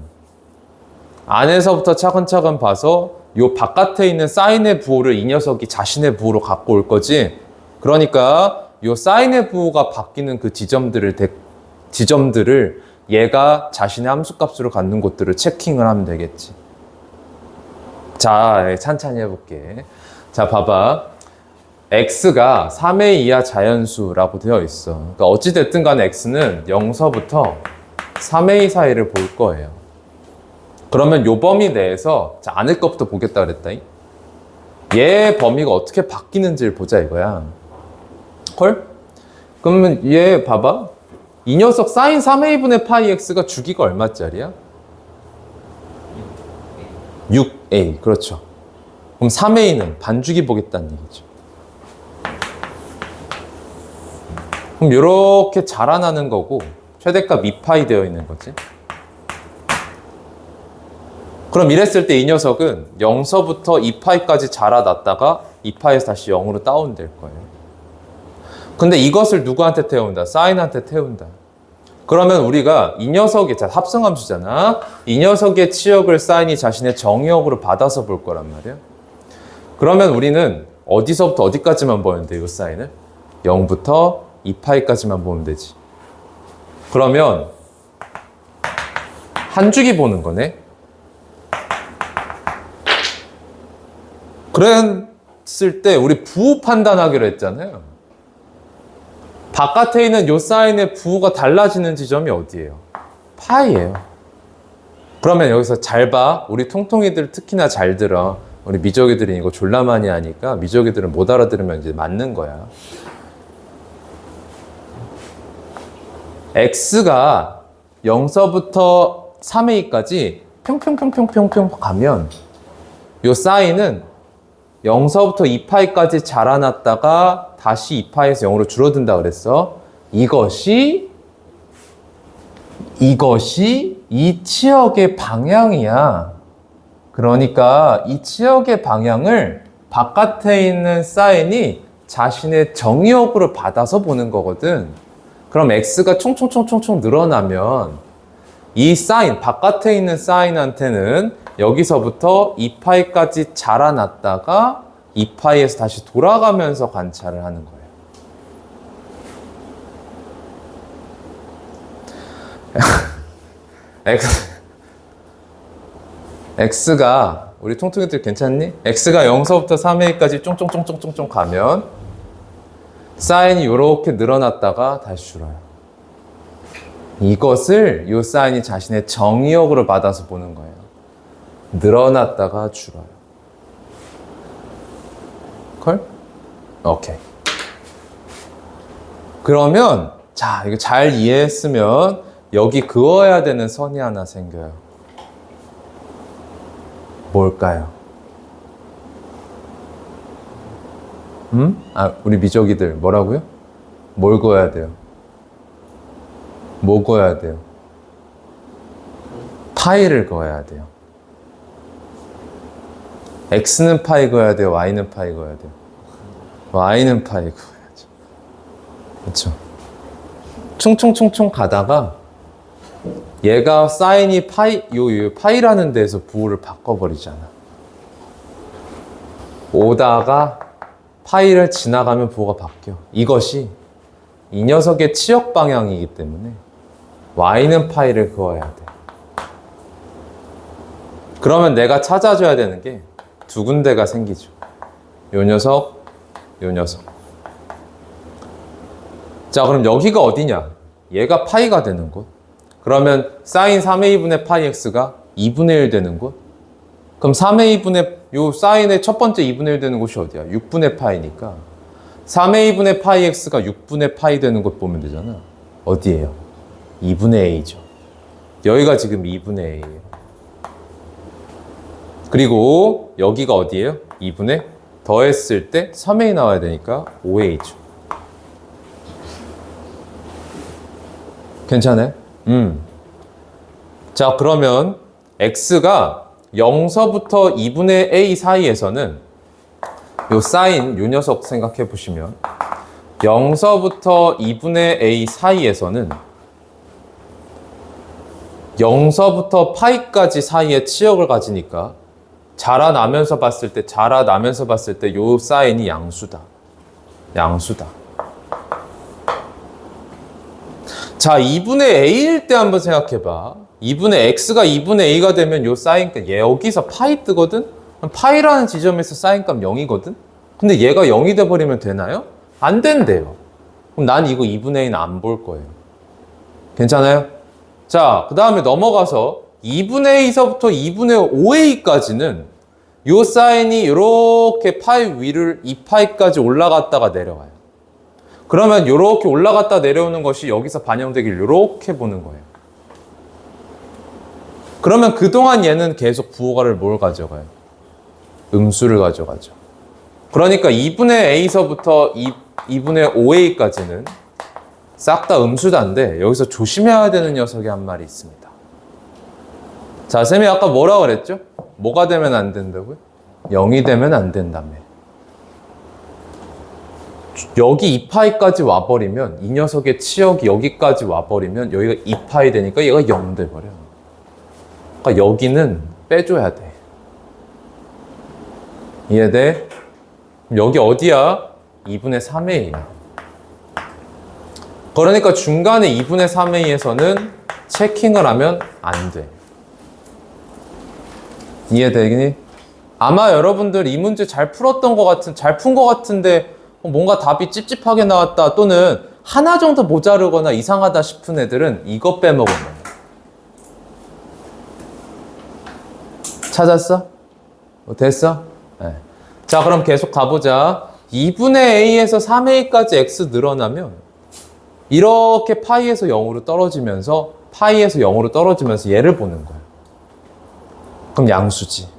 안에서부터 차근차근 봐서 요 바깥에 있는 사인의 부호를 이 녀석이 자신의 부호로 갖고 올 거지. 그러니까 요 사인의 부호가 바뀌는 그 지점들을 얘가 자신의 함수값으로 갖는 곳들을 체킹을 하면 되겠지. 자, 찬찬히 해볼게. 자, 봐봐. x가 3a 이하 자연수라고 되어 있어. 그러니까 어찌됐든 간에 x는 0서부터 3a 사이를 볼 거예요. 그러면 요 범위 내에서 자, 안의 것부터 보겠다 그랬다. 얘 범위가 어떻게 바뀌는지를 보자 이거야. 헐? 그러면 얘 봐봐. 이 녀석 사인 3a분의 파이 x가 주기가 얼마짜리야? 6a. 그렇죠. 그럼 3a는 반주기 보겠다는 얘기죠. 그럼 이렇게 자라나는 거고 최대값 2파이 되어 있는 거지. 그럼 이랬을 때 이 녀석은 0서부터 2파이까지 자라났다가 2파이에서 다시 0으로 다운될 거예요. 근데 이것을 누구한테 태운다? 사인한테 태운다. 그러면 우리가 이 녀석의 합성함수잖아. 이 녀석의 치역을 사인이 자신의 정의역으로 받아서 볼 거란 말이야. 그러면 우리는 어디서부터 어디까지만 보면 돼, 이 사인을? 0부터 2파이까지만 보면 되지. 그러면 한 주기 보는 거네. 그랬을 때 우리 부호 판단하기로 했잖아요. 바깥에 있는 요 사인의 부호가 달라지는 지점이 어디예요? 파이예요. 그러면 여기서 잘 봐. 우리 통통이들 특히나 잘 들어. 우리 미적이들은 이거 졸라 많이 하니까 미적이들은 못 알아들으면 이제 맞는 거야. x가 0서부터 3a까지 평평평평평평 가면 요 사인은 0서부터 2파이까지 자라났다가 다시 2파이에서 0으로 줄어든다 그랬어. 이것이 이 치역의 방향이야. 그러니까 이 치역의 방향을 바깥에 있는 사인이 자신의 정의역으로 받아서 보는 거거든. 그럼 x가 총총총총총 늘어나면 이 사인, 바깥에 있는 사인한테는 여기서부터 2파이까지 자라났다가 2파이에서 다시 돌아가면서 관찰을 하는 거예요. x가 우리 통통이들 괜찮니? x가 0서부터 3a까지 쫑쫑쫑쫑쫑쫑 가면 사인이 이렇게 늘어났다가 다시 줄어요. 이것을 이 사인이 자신의 정의역으로 받아서 보는 거예요. 늘어났다가 줄어요. 콜? 오케이. 그러면 자, 이거 잘 이해했으면 여기 그어야 되는 선이 하나 생겨요. 뭘까요? 우리 미적이들 뭐라고요? 뭘 그어야 돼요? 뭐 그어야 돼요? 파이를 그어야 돼요. x는 파이 그어야 돼요? y는 파이 그어야 돼요? y는 파이 그어야죠. 그렇죠? 충충충충 가다가 얘가 사인이 파이, 요 파이라는 데서 부호를 바꿔버리잖아. 오다가 파이를 지나가면 부호가 바뀌어. 이것이 이 녀석의 치역 방향이기 때문에 y는 파이를 그어야 돼. 그러면 내가 찾아줘야 되는 게 두 군데가 생기죠. 요 녀석, 요 녀석. 자, 그럼 여기가 어디냐? 얘가 파이가 되는 곳. 그러면 사인 3a분의 파이 x가 2분의 1 되는 곳. 그럼 3a분의 요 사인의 첫 번째 2분의 1 되는 곳이 어디야? 6분의 파이니까 3a분의 파이 x가 6분의 파이 되는 곳 보면 되잖아. 어디예요? 2분의 a죠. 여기가 지금 2분의 a예요. 그리고 여기가 어디예요? 2분의 더했을 때 3a 나와야 되니까 5a죠. 괜찮아요? 자, 그러면 x가 0서부터 2분의 a 사이에서는 요 사인, 요 녀석 생각해 보시면 0서부터 2분의 a 사이에서는 0서부터 파이까지 사이에 치역을 가지니까 자라나면서 봤을 때 요 사인이 양수다. 양수다. 자, 2분의 a일 때 한번 생각해봐. 2분의 x가 2분의 a가 되면 요 사인값, 얘 여기서 파이 뜨거든? 파이라는 지점에서 사인값 0이거든? 근데 얘가 0이 돼버리면 되나요? 안 된대요. 그럼 난 이거 2분의 a는 안 볼 거예요. 괜찮아요? 자, 그 다음에 넘어가서 2분의 a서부터 2분의 5a까지는 요 사인이 이렇게 파이 위를 2파이까지 올라갔다가 내려와요. 그러면 이렇게 올라갔다 내려오는 것이 여기서 반영되길 이렇게 보는 거예요. 그러면 그동안 얘는 계속 부호가를 뭘 가져가요? 음수를 가져가죠. 그러니까 2분의 a서부터 2분의 5a까지는 싹 다 음수단데 여기서 조심해야 되는 녀석이 한 마리 있습니다. 자, 쌤이 아까 뭐라고 그랬죠? 뭐가 되면 안 된다고요? 0이 되면 안 된다며. 여기 2파이까지 와버리면 이 녀석의 치역이 여기까지 와버리면 여기가 2파이 되니까 얘가 0 돼버려. 그러니까 여기는 빼줘야 돼. 이해돼? 여기 어디야? 2분의 3a야. 그러니까 중간에 2분의 3a에서는 체킹을 하면 안 돼. 이해되니? 아마 여러분들 이 문제 잘 풀었던 것 같은, 잘 푼 것 같은데 뭔가 답이 찝찝하게 나왔다 또는 하나 정도 모자르거나 이상하다 싶은 애들은 이거 빼먹은 거야. 찾았어? 됐어? 네. 자, 그럼 계속 가보자. 2분의 a에서 3a까지 x 늘어나면 이렇게 파이에서 0으로 떨어지면서 얘를 보는 거야. 그럼 양수지.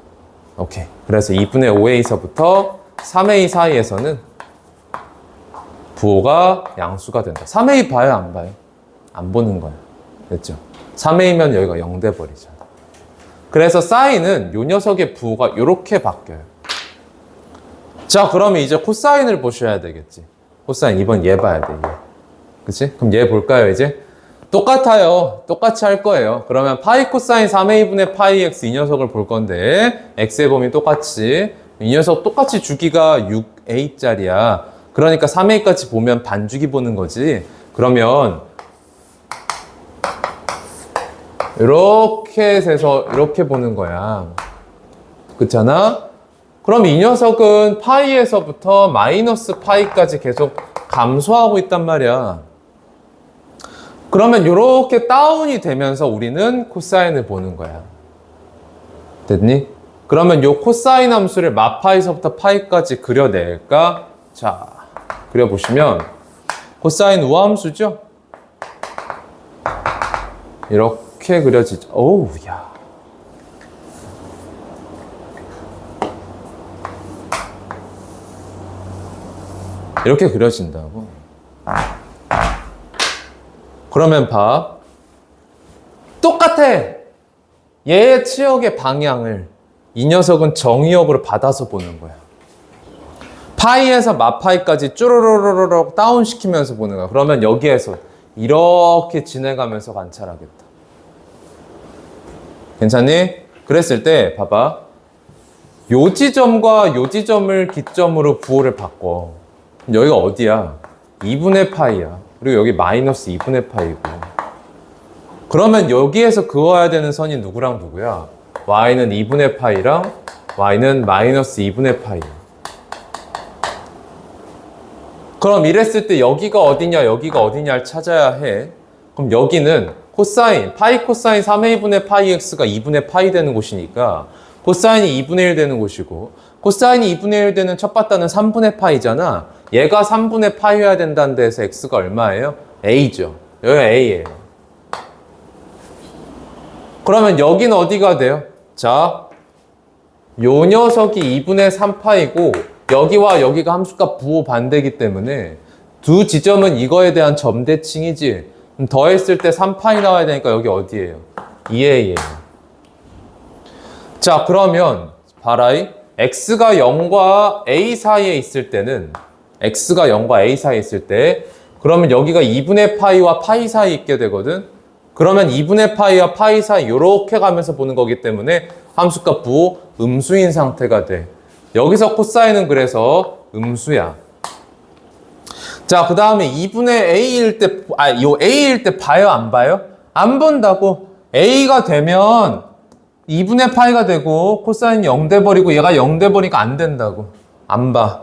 오케이. 그래서 2분의 5a서부터 3a 사이에서는 부호가 양수가 된다. 3a 봐요, 안 봐요? 안 보는 거야. 됐죠? 3a면 여기가 0 돼버리잖아. 그래서 사인은 요 녀석의 부호가 이렇게 바뀌어요. 자, 그러면 이제 코사인을 보셔야 되겠지. 코사인, 이번 얘 봐야 돼, 얘. 그치? 그럼 얘 볼까요, 이제? 똑같아요. 똑같이 할 거예요. 그러면 파이 코사인 3a분의 파이 x 이 녀석을 볼 건데 x의 범위 똑같이 이 녀석 똑같이 주기가 6a짜리야. 그러니까 3a까지 보면 반주기 보는 거지. 그러면 이렇게 해서 이렇게 보는 거야. 그렇잖아? 그럼 이 녀석은 파이에서부터 마이너스 파이까지 계속 감소하고 있단 말이야. 그러면 이렇게 다운이 되면서 우리는 코사인을 보는 거야. 됐니? 그러면 요 코사인 함수를 마파이서부터 파이까지 그려낼까? 자, 그려보시면 코사인 우함수죠? 이렇게 그려지죠. 어우, 야. 이렇게 그려진다고. 그러면 봐. 똑같아. 얘의 치역의 방향을 이 녀석은 정의역으로 받아서 보는 거야. 파이에서 마파이까지 쭈루루루룩 다운시키면서 보는 거야. 그러면 여기에서 이렇게 지내가면서 관찰하겠다. 괜찮니? 그랬을 때 봐봐. 요 지점과 요 지점을 기점으로 부호를 바꿔. 여기가 어디야? 2분의 파이야. 그리고 여기 마이너스 2분의 파이고. 그러면 여기에서 그어야 되는 선이 누구랑 누구야? y는 2분의 파이랑 y는 마이너스 2분의 파이. 그럼 이랬을 때 여기가 어디냐 여기가 어디냐를 찾아야 해. 그럼 여기는 코사인 파이 코사인 3a분의 파이 x가 2분의 파이 되는 곳이니까 코사인이 2분의 1 되는 곳이고 코사인이 2분의 1 되는 첫 바다는 3분의 파이잖아. 얘가 3분의 파이여야 된다는 데서 x가 얼마예요? a죠. 여기가 a예요. 그러면 여기는 어디가 돼요? 자, 요 녀석이 2분의 3파이고 여기와 여기가 함수값 부호 반대이기 때문에 두 지점은 이거에 대한 점대칭이지. 더했을 때 3파이 나와야 되니까 여기 어디예요? 2a예요. 자, 그러면 봐라이. x가 0과 a 사이에 있을 때는 x가 0과 a 사이에 있을 때 그러면 여기가 2분의 파이와 파이 사이에 있게 되거든. 그러면 2분의 파이와 파이 사이 이렇게 가면서 보는 거기 때문에 함수값 부호 음수인 상태가 돼. 여기서 코사인은 그래서 음수야. 자, 그 다음에 2분의 a일 때, 요 a일 때 봐요, 안 봐요? 안 본다고. a가 되면 2분의 파이가 되고 코사인이 0 돼버리고 얘가 0 돼버리니까 안 된다고. 안 봐.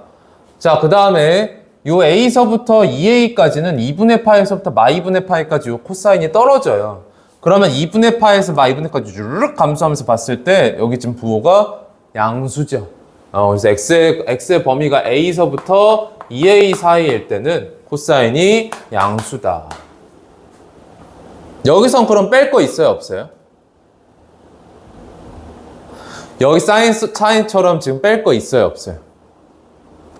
자, 그 다음에 요 a서부터 2a까지는 2분의 파이에서부터 마 2분의 파이까지 요 코사인이 떨어져요. 그러면 2분의 파이에서 마 2분의 파이까지 르륵 감소하면서 봤을 때 여기 지금 부호가 양수죠. 그래서 x의 범위가 a서부터 2a 사이일 때는 코사인이 양수다. 여기선 그럼 뺄 거 있어요, 없어요? 여기 사인처럼 지금 뺄 거 있어요, 없어요?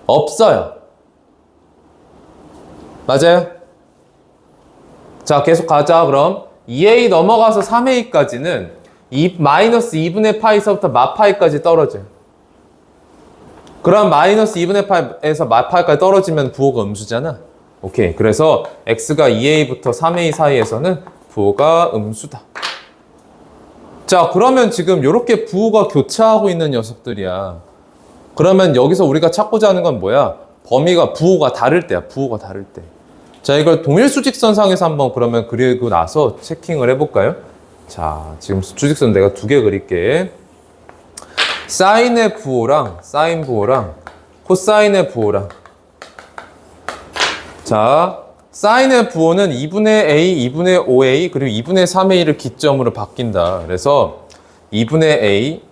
없어요. 맞아요? 자, 계속 가자. 그럼 2a 넘어가서 3a까지는 마이너스 2분의 파이서부터 마파이까지 떨어져요. 그럼 마이너스 2분의 파이에서 마파이까지 떨어지면 부호가 음수잖아. 오케이. 그래서 x가 2a부터 3a 사이에서는 부호가 음수다. 자, 그러면 지금 이렇게 부호가 교차하고 있는 녀석들이야. 그러면 여기서 우리가 찾고자 하는 건 뭐야? 범위가 부호가 다를 때야. 부호가 다를 때. 자, 이걸 동일 수직선상에서 한번 그러면 그리고 나서 체킹을 해볼까요? 자, 지금 수직선 내가 2개 그릴게. 사인의 부호랑 사인 부호랑 코사인의 부호랑. 자, 사인의 부호는 2분의 a, 2분의 5a, 그리고 2분의 3a를 기점으로 바뀐다. 그래서 2분의 a,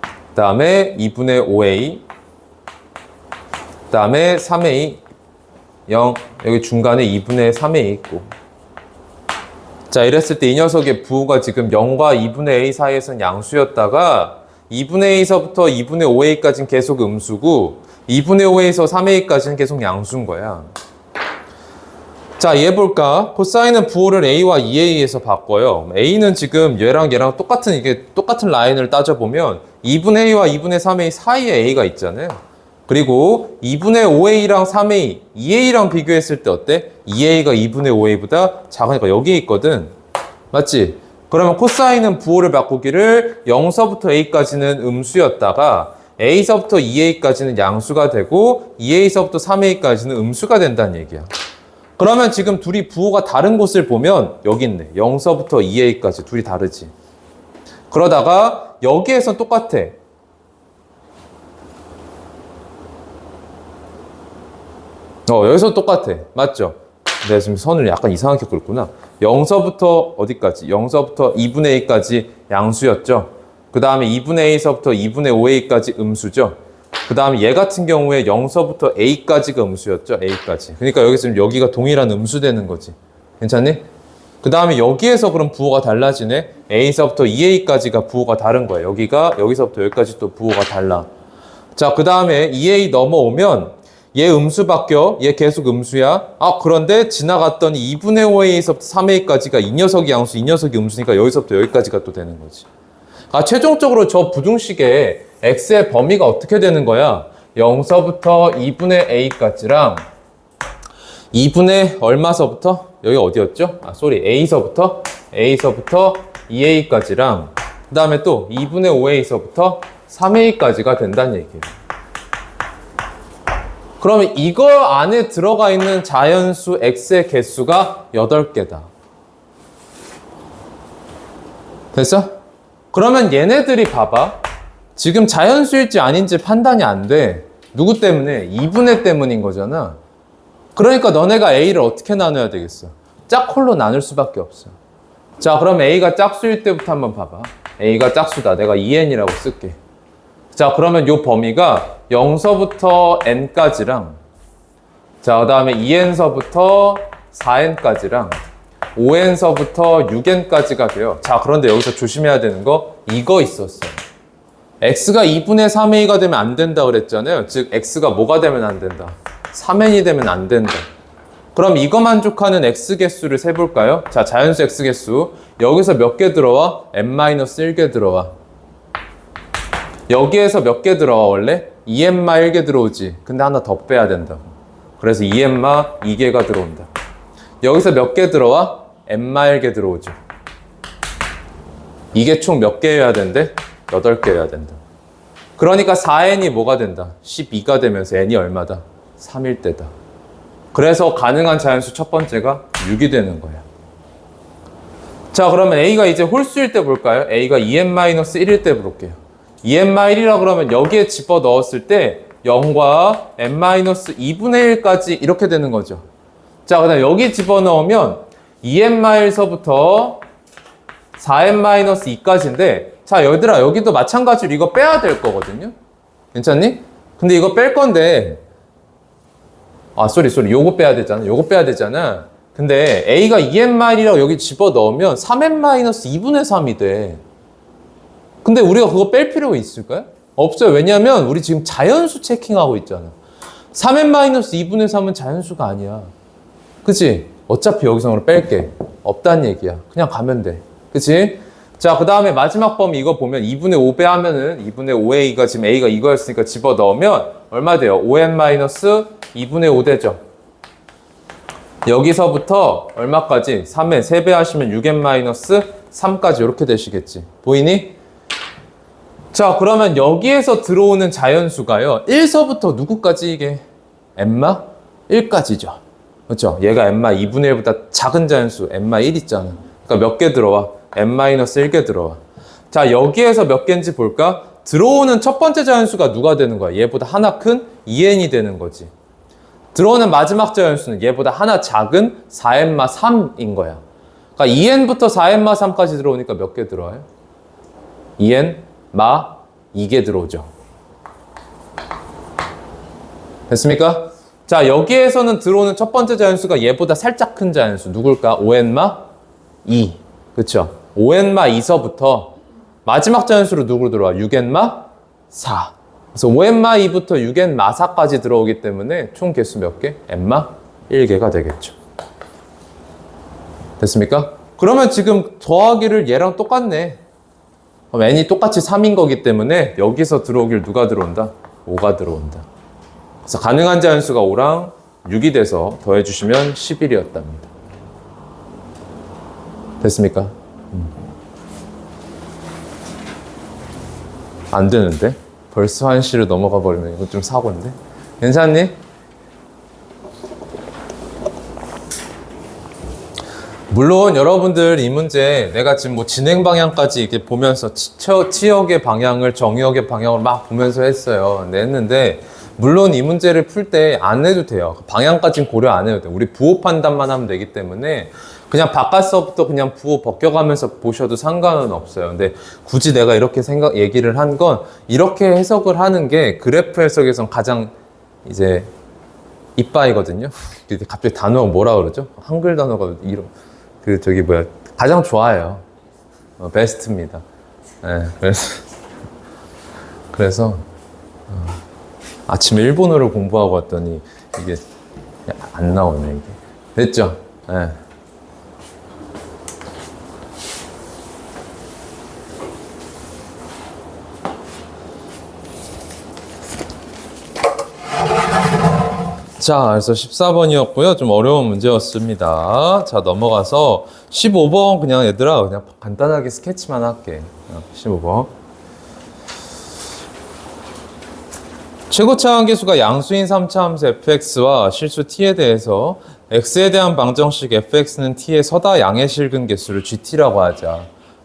그 다음에 2분의 5a, 그 다음에 3a, 0, 여기 중간에 2분의 3a 있고. 자, 이랬을 때 이 녀석의 부호가 지금 0과 2분의 a 사이에서는 양수였다가 2분의 a서부터 2분의 5a까지는 계속 음수고 2분의 5에서 3a까지는 계속 양수인 거야. 자, 얘 볼까? 코사인은 부호를 a와 2a에서 바꿔요. a는 지금 얘랑 똑같은 라인을 따져보면 2분의 a와 2분의 3a 사이에 a가 있잖아요. 그리고 2분의 5a랑 3a, 2a랑 비교했을 때 어때? 2a가 2분의 5a보다 작으니까 여기에 있거든. 맞지? 그러면 코사인은 부호를 바꾸기를 0서부터 a까지는 음수였다가 a서부터 2a까지는 양수가 되고 2a서부터 3a까지는 음수가 된다는 얘기야. 그러면 지금 둘이 부호가 다른 곳을 보면 여기 있네. 0서부터 2a까지 둘이 다르지. 그러다가 여기에선 똑같아. 여기서 똑같아. 맞죠? 내가 지금 선을 약간 이상하게 긋구나. 0서부터 어디까지? 0서부터 2분의 a까지 양수였죠. 그 다음에 2분의 a서부터 2분의 5a까지 음수죠. 그 다음에 얘 같은 경우에 0서부터 a까지가 음수였죠. a까지. 그러니까 여기 지금 여기가 동일한 음수 되는 거지. 괜찮니? 그 다음에 여기에서 그럼 부호가 달라지네. a서부터 2a까지가 부호가 다른 거야. 여기서부터 여기까지 또 부호가 달라. 자, 그 다음에 2a 넘어오면 얘 음수 바뀌어. 얘 계속 음수야. 그런데 지나갔더니 2분의 5a서부터 3a까지가 이 녀석이 양수, 이 녀석이 음수니까 여기서부터 여기까지가 또 되는 거지. 최종적으로 저 부등식의 x의 범위가 어떻게 되는 거야? 0서부터 2분의 a까지랑 2분의 얼마서부터? 여기 어디였죠? a서부터 2a까지랑 그 다음에 또 2분의 5a서부터 3a까지가 된다는 얘기예요. 그러면 이거 안에 들어가 있는 자연수 x의 개수가 8개다. 됐어? 그러면 얘네들이 봐봐. 지금 자연수일지 아닌지 판단이 안 돼. 누구 때문에? 2분의 때문인 거잖아. 그러니까 너네가 a를 어떻게 나눠야 되겠어? 짝홀로 나눌 수밖에 없어. 자, 그럼 a가 짝수일 때부터 한번 봐봐. a가 짝수다. 내가 2n이라고 쓸게. 자, 그러면 요 범위가 0서부터 n까지랑 자, 그 다음에 2n서부터 4n까지랑 5n서부터 6n까지가 돼요. 자, 그런데 여기서 조심해야 되는 거 이거 있었어. x가 2분의 3a가 되면 안 된다 그랬잖아요. 즉 x가 뭐가 되면 안 된다? 3n이 되면 안 된다. 그럼 이거 만족하는 x 개수를 세볼까요? 자, 자연수 x 개수 여기서 몇 개 들어와? n-1개 들어와. 여기에서 몇 개 들어와 원래? 2n-1개 들어오지. 근데 하나 더 빼야 된다고. 그래서 2n-2개가 들어온다. 여기서 몇 개 들어와? n-1개 들어오죠. 이게 총 몇 개여야 된대? 8개여야 된다. 그러니까 4n이 뭐가 된다? 12가 되면서 n이 얼마다? 3일 때다. 그래서 가능한 자연수 첫 번째가 6이 되는 거야. 자, 그러면 a가 이제 홀수일 때 볼까요? a가 2n-1일 때 볼게요. 2n-1이라 그러면 여기에 집어 넣었을 때 0과 n-2분의 1까지 이렇게 되는 거죠. 자, 그 다음 여기 집어 넣으면 2n-1서부터 4n-2까지인데 자, 얘들아 여기도 마찬가지로 이거 빼야 될 거거든요. 괜찮니? 근데 이거 뺄 건데 요거 빼야 되잖아. 요거 빼야 되잖아. 근데 a가 2n-1이라고 여기 집어 넣으면 3n-2분의 3이 돼. 근데 우리가 그거 뺄 필요가 있을까요? 없어요. 왜냐면 우리 지금 자연수 체킹하고 있잖아. 3n-2분의 3은 자연수가 아니야. 그치? 어차피 여기서 오늘 뺄게. 없다는 얘기야. 그냥 가면 돼. 그치? 자, 그 다음에 마지막 범위 이거 보면 2분의 5배 하면은 2분의 5a가 지금 a가 이거였으니까 집어 넣으면 얼마 돼요? 5n-2분의 5 되죠. 여기서부터 얼마까지? 3n, 3배 하시면 6n-3까지 이렇게 되시겠지. 보이니? 자, 그러면 여기에서 들어오는 자연수가요. 1서부터 누구까지 이게? n-1까지죠. 그렇죠? 얘가 n-2분의 1보다 작은 자연수 n-1 있잖아. 그러니까 몇 개 들어와? n-1개 들어와. 자, 여기에서 몇 개인지 볼까? 들어오는 첫 번째 자연수가 누가 되는 거야? 얘보다 하나 큰 2n이 되는 거지. 들어오는 마지막 자연수는 얘보다 하나 작은 4n-3인 거야. 그러니까 2n부터 4n-3까지 들어오니까 몇 개 들어와요? 2n-2개 들어오죠. 됐습니까? 자, 여기에서는 들어오는 첫 번째 자연수가 얘보다 살짝 큰 자연수. 누굴까? 5n-2. 그쵸? 5n-2서부터 마지막 자연수로 누구로 들어와? 6n-4. 그래서 5n-2부터 6n-4까지 들어오기 때문에 총 개수 몇 개? n-1개가 되겠죠. 됐습니까? 그러면 지금 더하기를 얘랑 똑같네. 그럼 n이 똑같이 3인 거기 때문에 여기서 들어오길 누가 들어온다? 5가 들어온다. 그래서 가능한 자연수가 5랑 6이 돼서 더해주시면 11이었답니다. 됐습니까? 안 되는데? 벌써 한시를 넘어가 버리면 이거 좀 사고인데? 괜찮니? 물론 여러분들 이 문제 내가 지금 뭐 진행 방향까지 이렇게 보면서 치역의 방향을 정의역의 방향으로 막 보면서 했어요. 냈는데 물론 이 문제를 풀 때 안 해도 돼요. 방향까지는 고려 안 해도 돼요. 우리 부호 판단만 하면 되기 때문에 그냥 바깥서부터 그냥 부호 벗겨가면서 보셔도 상관은 없어요. 근데 굳이 내가 이렇게 얘기를 한 건 이렇게 해석을 하는 게 그래프 해석에선 가장 이제 이빠이거든요. 갑자기 단어가 뭐라 그러죠? 한글 단어가 이런 가장 좋아요. 베스트입니다. 네, 그래서 아침에 일본어를 공부하고 왔더니 이게 안 나오네 이게. 됐죠? 네. 자, 그래서 14번이었고요. 좀 어려운 문제였습니다. 자, 넘어가서 15번 그냥 얘들아 그냥 간단하게 스케치만 할게. 15번. 최고차 함계수가 양수인 3차 함수 fx와 실수 t에 대해서 x에 대한 방정식 fx는 t의 서다 양의 실근 개수를 gt라고 하자.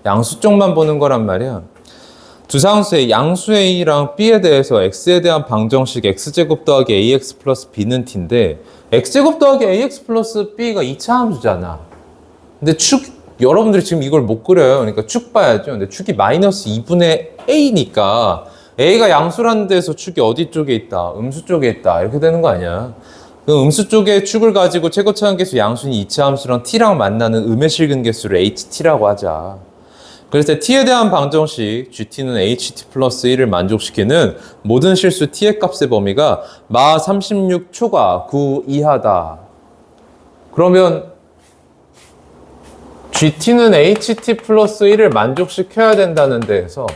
양수 쪽만 보는 거란 말이야. 두 상수의 양수 a랑 b에 대해서 x에 대한 방정식 x제곱 더하기 ax 플러스 b는 t인데 x제곱 더하기 ax 플러스 b가 2차 함수잖아. 근데 여러분들이 지금 이걸 못 그려요. 그러니까 축 봐야죠. 근데 축이 마이너스 2분의 a니까 a가 양수라는 데서 축이 어디 쪽에 있다? 음수 쪽에 있다. 이렇게 되는 거 아니야. 그 음수 쪽에 축을 가지고 최고차항 계수 양수인 2차 함수랑 t랑 만나는 음의 실근 개수를 ht라고 하자. 그래서 t에 대한 방정식 gt는 ht 플러스 1을 만족시키는 모든 실수 t의 값의 범위가 마 36초가 9 이하다. 그러면 gt는 ht 플러스 1을 만족시켜야 된다는 데에서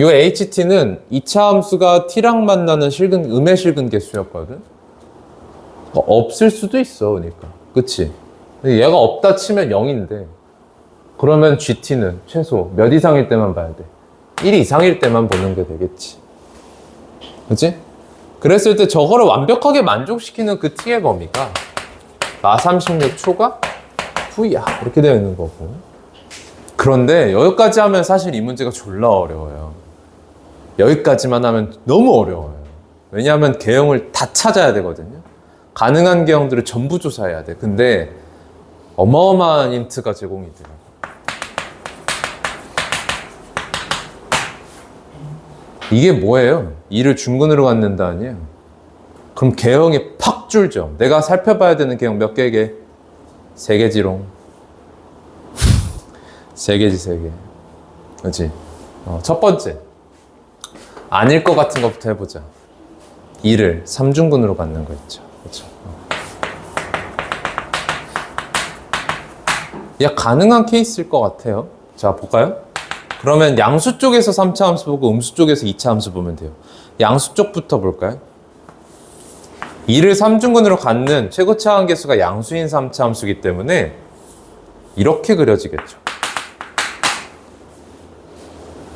이 ht는 2차 함수가 t랑 만나는 음의 실근 개수였거든. 없을 수도 있어. 그러니까 그치? 얘가 없다 치면 0인데 그러면 GT는 최소 몇 이상일 때만 봐야 돼? 1 이상일 때만 보는 게 되겠지. 그치? 그랬을 때 저거를 완벽하게 만족시키는 그 T의 범위가 마 36초가 9이야. 이렇게 되어 있는 거고. 그런데 여기까지 하면 사실 이 문제가 졸라 어려워요. 여기까지만 하면 너무 어려워요. 왜냐하면 개형을 다 찾아야 되거든요. 가능한 개형들을 전부 조사해야 돼. 근데 어마어마한 힌트가 제공이 돼요. 이게 뭐예요? 2를 중근으로 갖는다 아니에요? 그럼 개형이 팍 줄죠. 내가 살펴봐야 되는 개형 몇 개게? 3개지롱. 3개지 3개. 그렇지? 첫 번째. 아닐 것 같은 것부터 해보자. 2를 3중근으로 갖는 거 있죠. 그렇죠? 야, 가능한 케이스일 것 같아요. 자, 볼까요? 그러면 양수 쪽에서 3차 함수 보고 음수 쪽에서 2차 함수 보면 돼요. 양수 쪽부터 볼까요? 2를 3중근으로 갖는 최고차 함계수가 양수인 3차 함수이기 때문에 이렇게 그려지겠죠.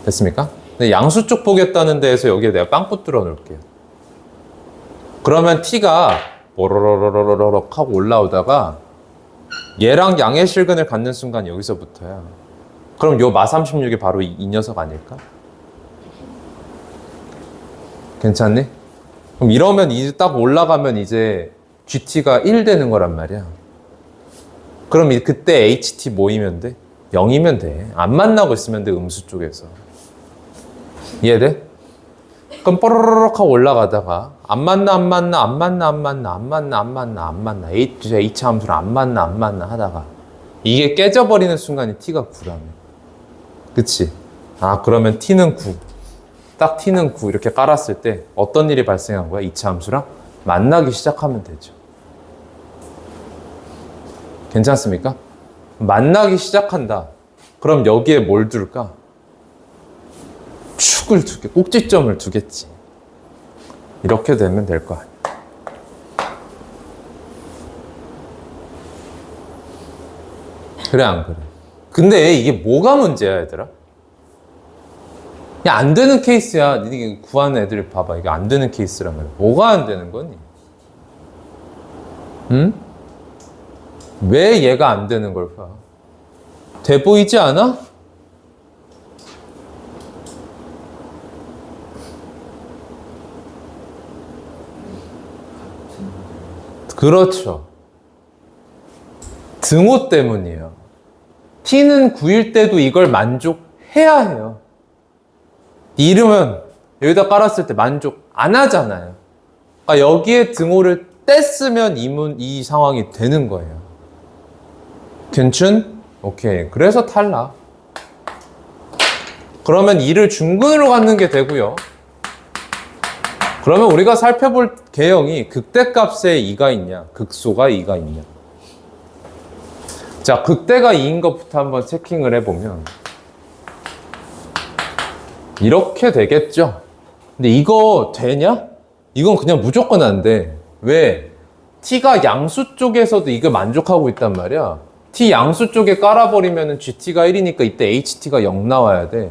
됐습니까? 근데 양수 쪽 보겠다는 데에서 여기에 내가 빵꾸 뚫어 놓을게요. 그러면 t가 뽀로로로로로록 하고 올라오다가 얘랑 양의 실근을 갖는 순간 여기서부터야. 그럼 요 마 36이 바로 이 녀석 아닐까? 괜찮니? 그럼 이러면 이제 딱 올라가면 이제 GT가 1 되는 거란 말이야. 그럼 그때 HT 모이면 돼? 0이면 돼. 안 만나고 있으면 돼, 음수 쪽에서. 이해돼? 그럼 뽀로로록 하고 올라가다가 안 만나 H차 함수를 안 만나 하다가 이게 깨져버리는 순간이 T가 9라며. 그치? 아, 그러면 T는 9. 딱 T는 9 이렇게 깔았을 때 어떤 일이 발생한 거야? 2차 함수랑 만나기 시작하면 되죠. 괜찮습니까? 만나기 시작한다. 그럼 여기에 뭘 둘까? 축을 두게, 꼭지점을 두겠지. 이렇게 되면 될 거 아니야. 그래, 안 그래? 근데 이게 뭐가 문제야, 얘들아? 야, 안 되는 케이스야. 니네 구하는 애들 봐봐. 이게 안 되는 케이스란 말이야. 뭐가 안 되는 거니? 응? 왜 얘가 안 되는 걸까? 돼 보이지 않아? 그렇죠. 등호 때문이에요. t는 9일 때도 이걸 만족해야 해요. 이름은 여기다 깔았을 때 만족 안 하잖아요. 그러니까 여기에 등호를 뗐으면 이 상황이 되는 거예요. 괜춘? 오케이. 그래서 탈락. 그러면 2를 중근으로 갖는 게 되고요. 그러면 우리가 살펴볼 개형이 극대값에 2가 있냐, 극소가 2가 있냐. 자, 극대가 2인 것부터 한번 체킹을 해보면 이렇게 되겠죠. 근데 이거 되냐? 이건 그냥 무조건 안 돼. 왜? t가 양수 쪽에서도 이걸 만족하고 있단 말이야. t 양수 쪽에 깔아버리면 gt가 1이니까 이때 ht가 0 나와야 돼.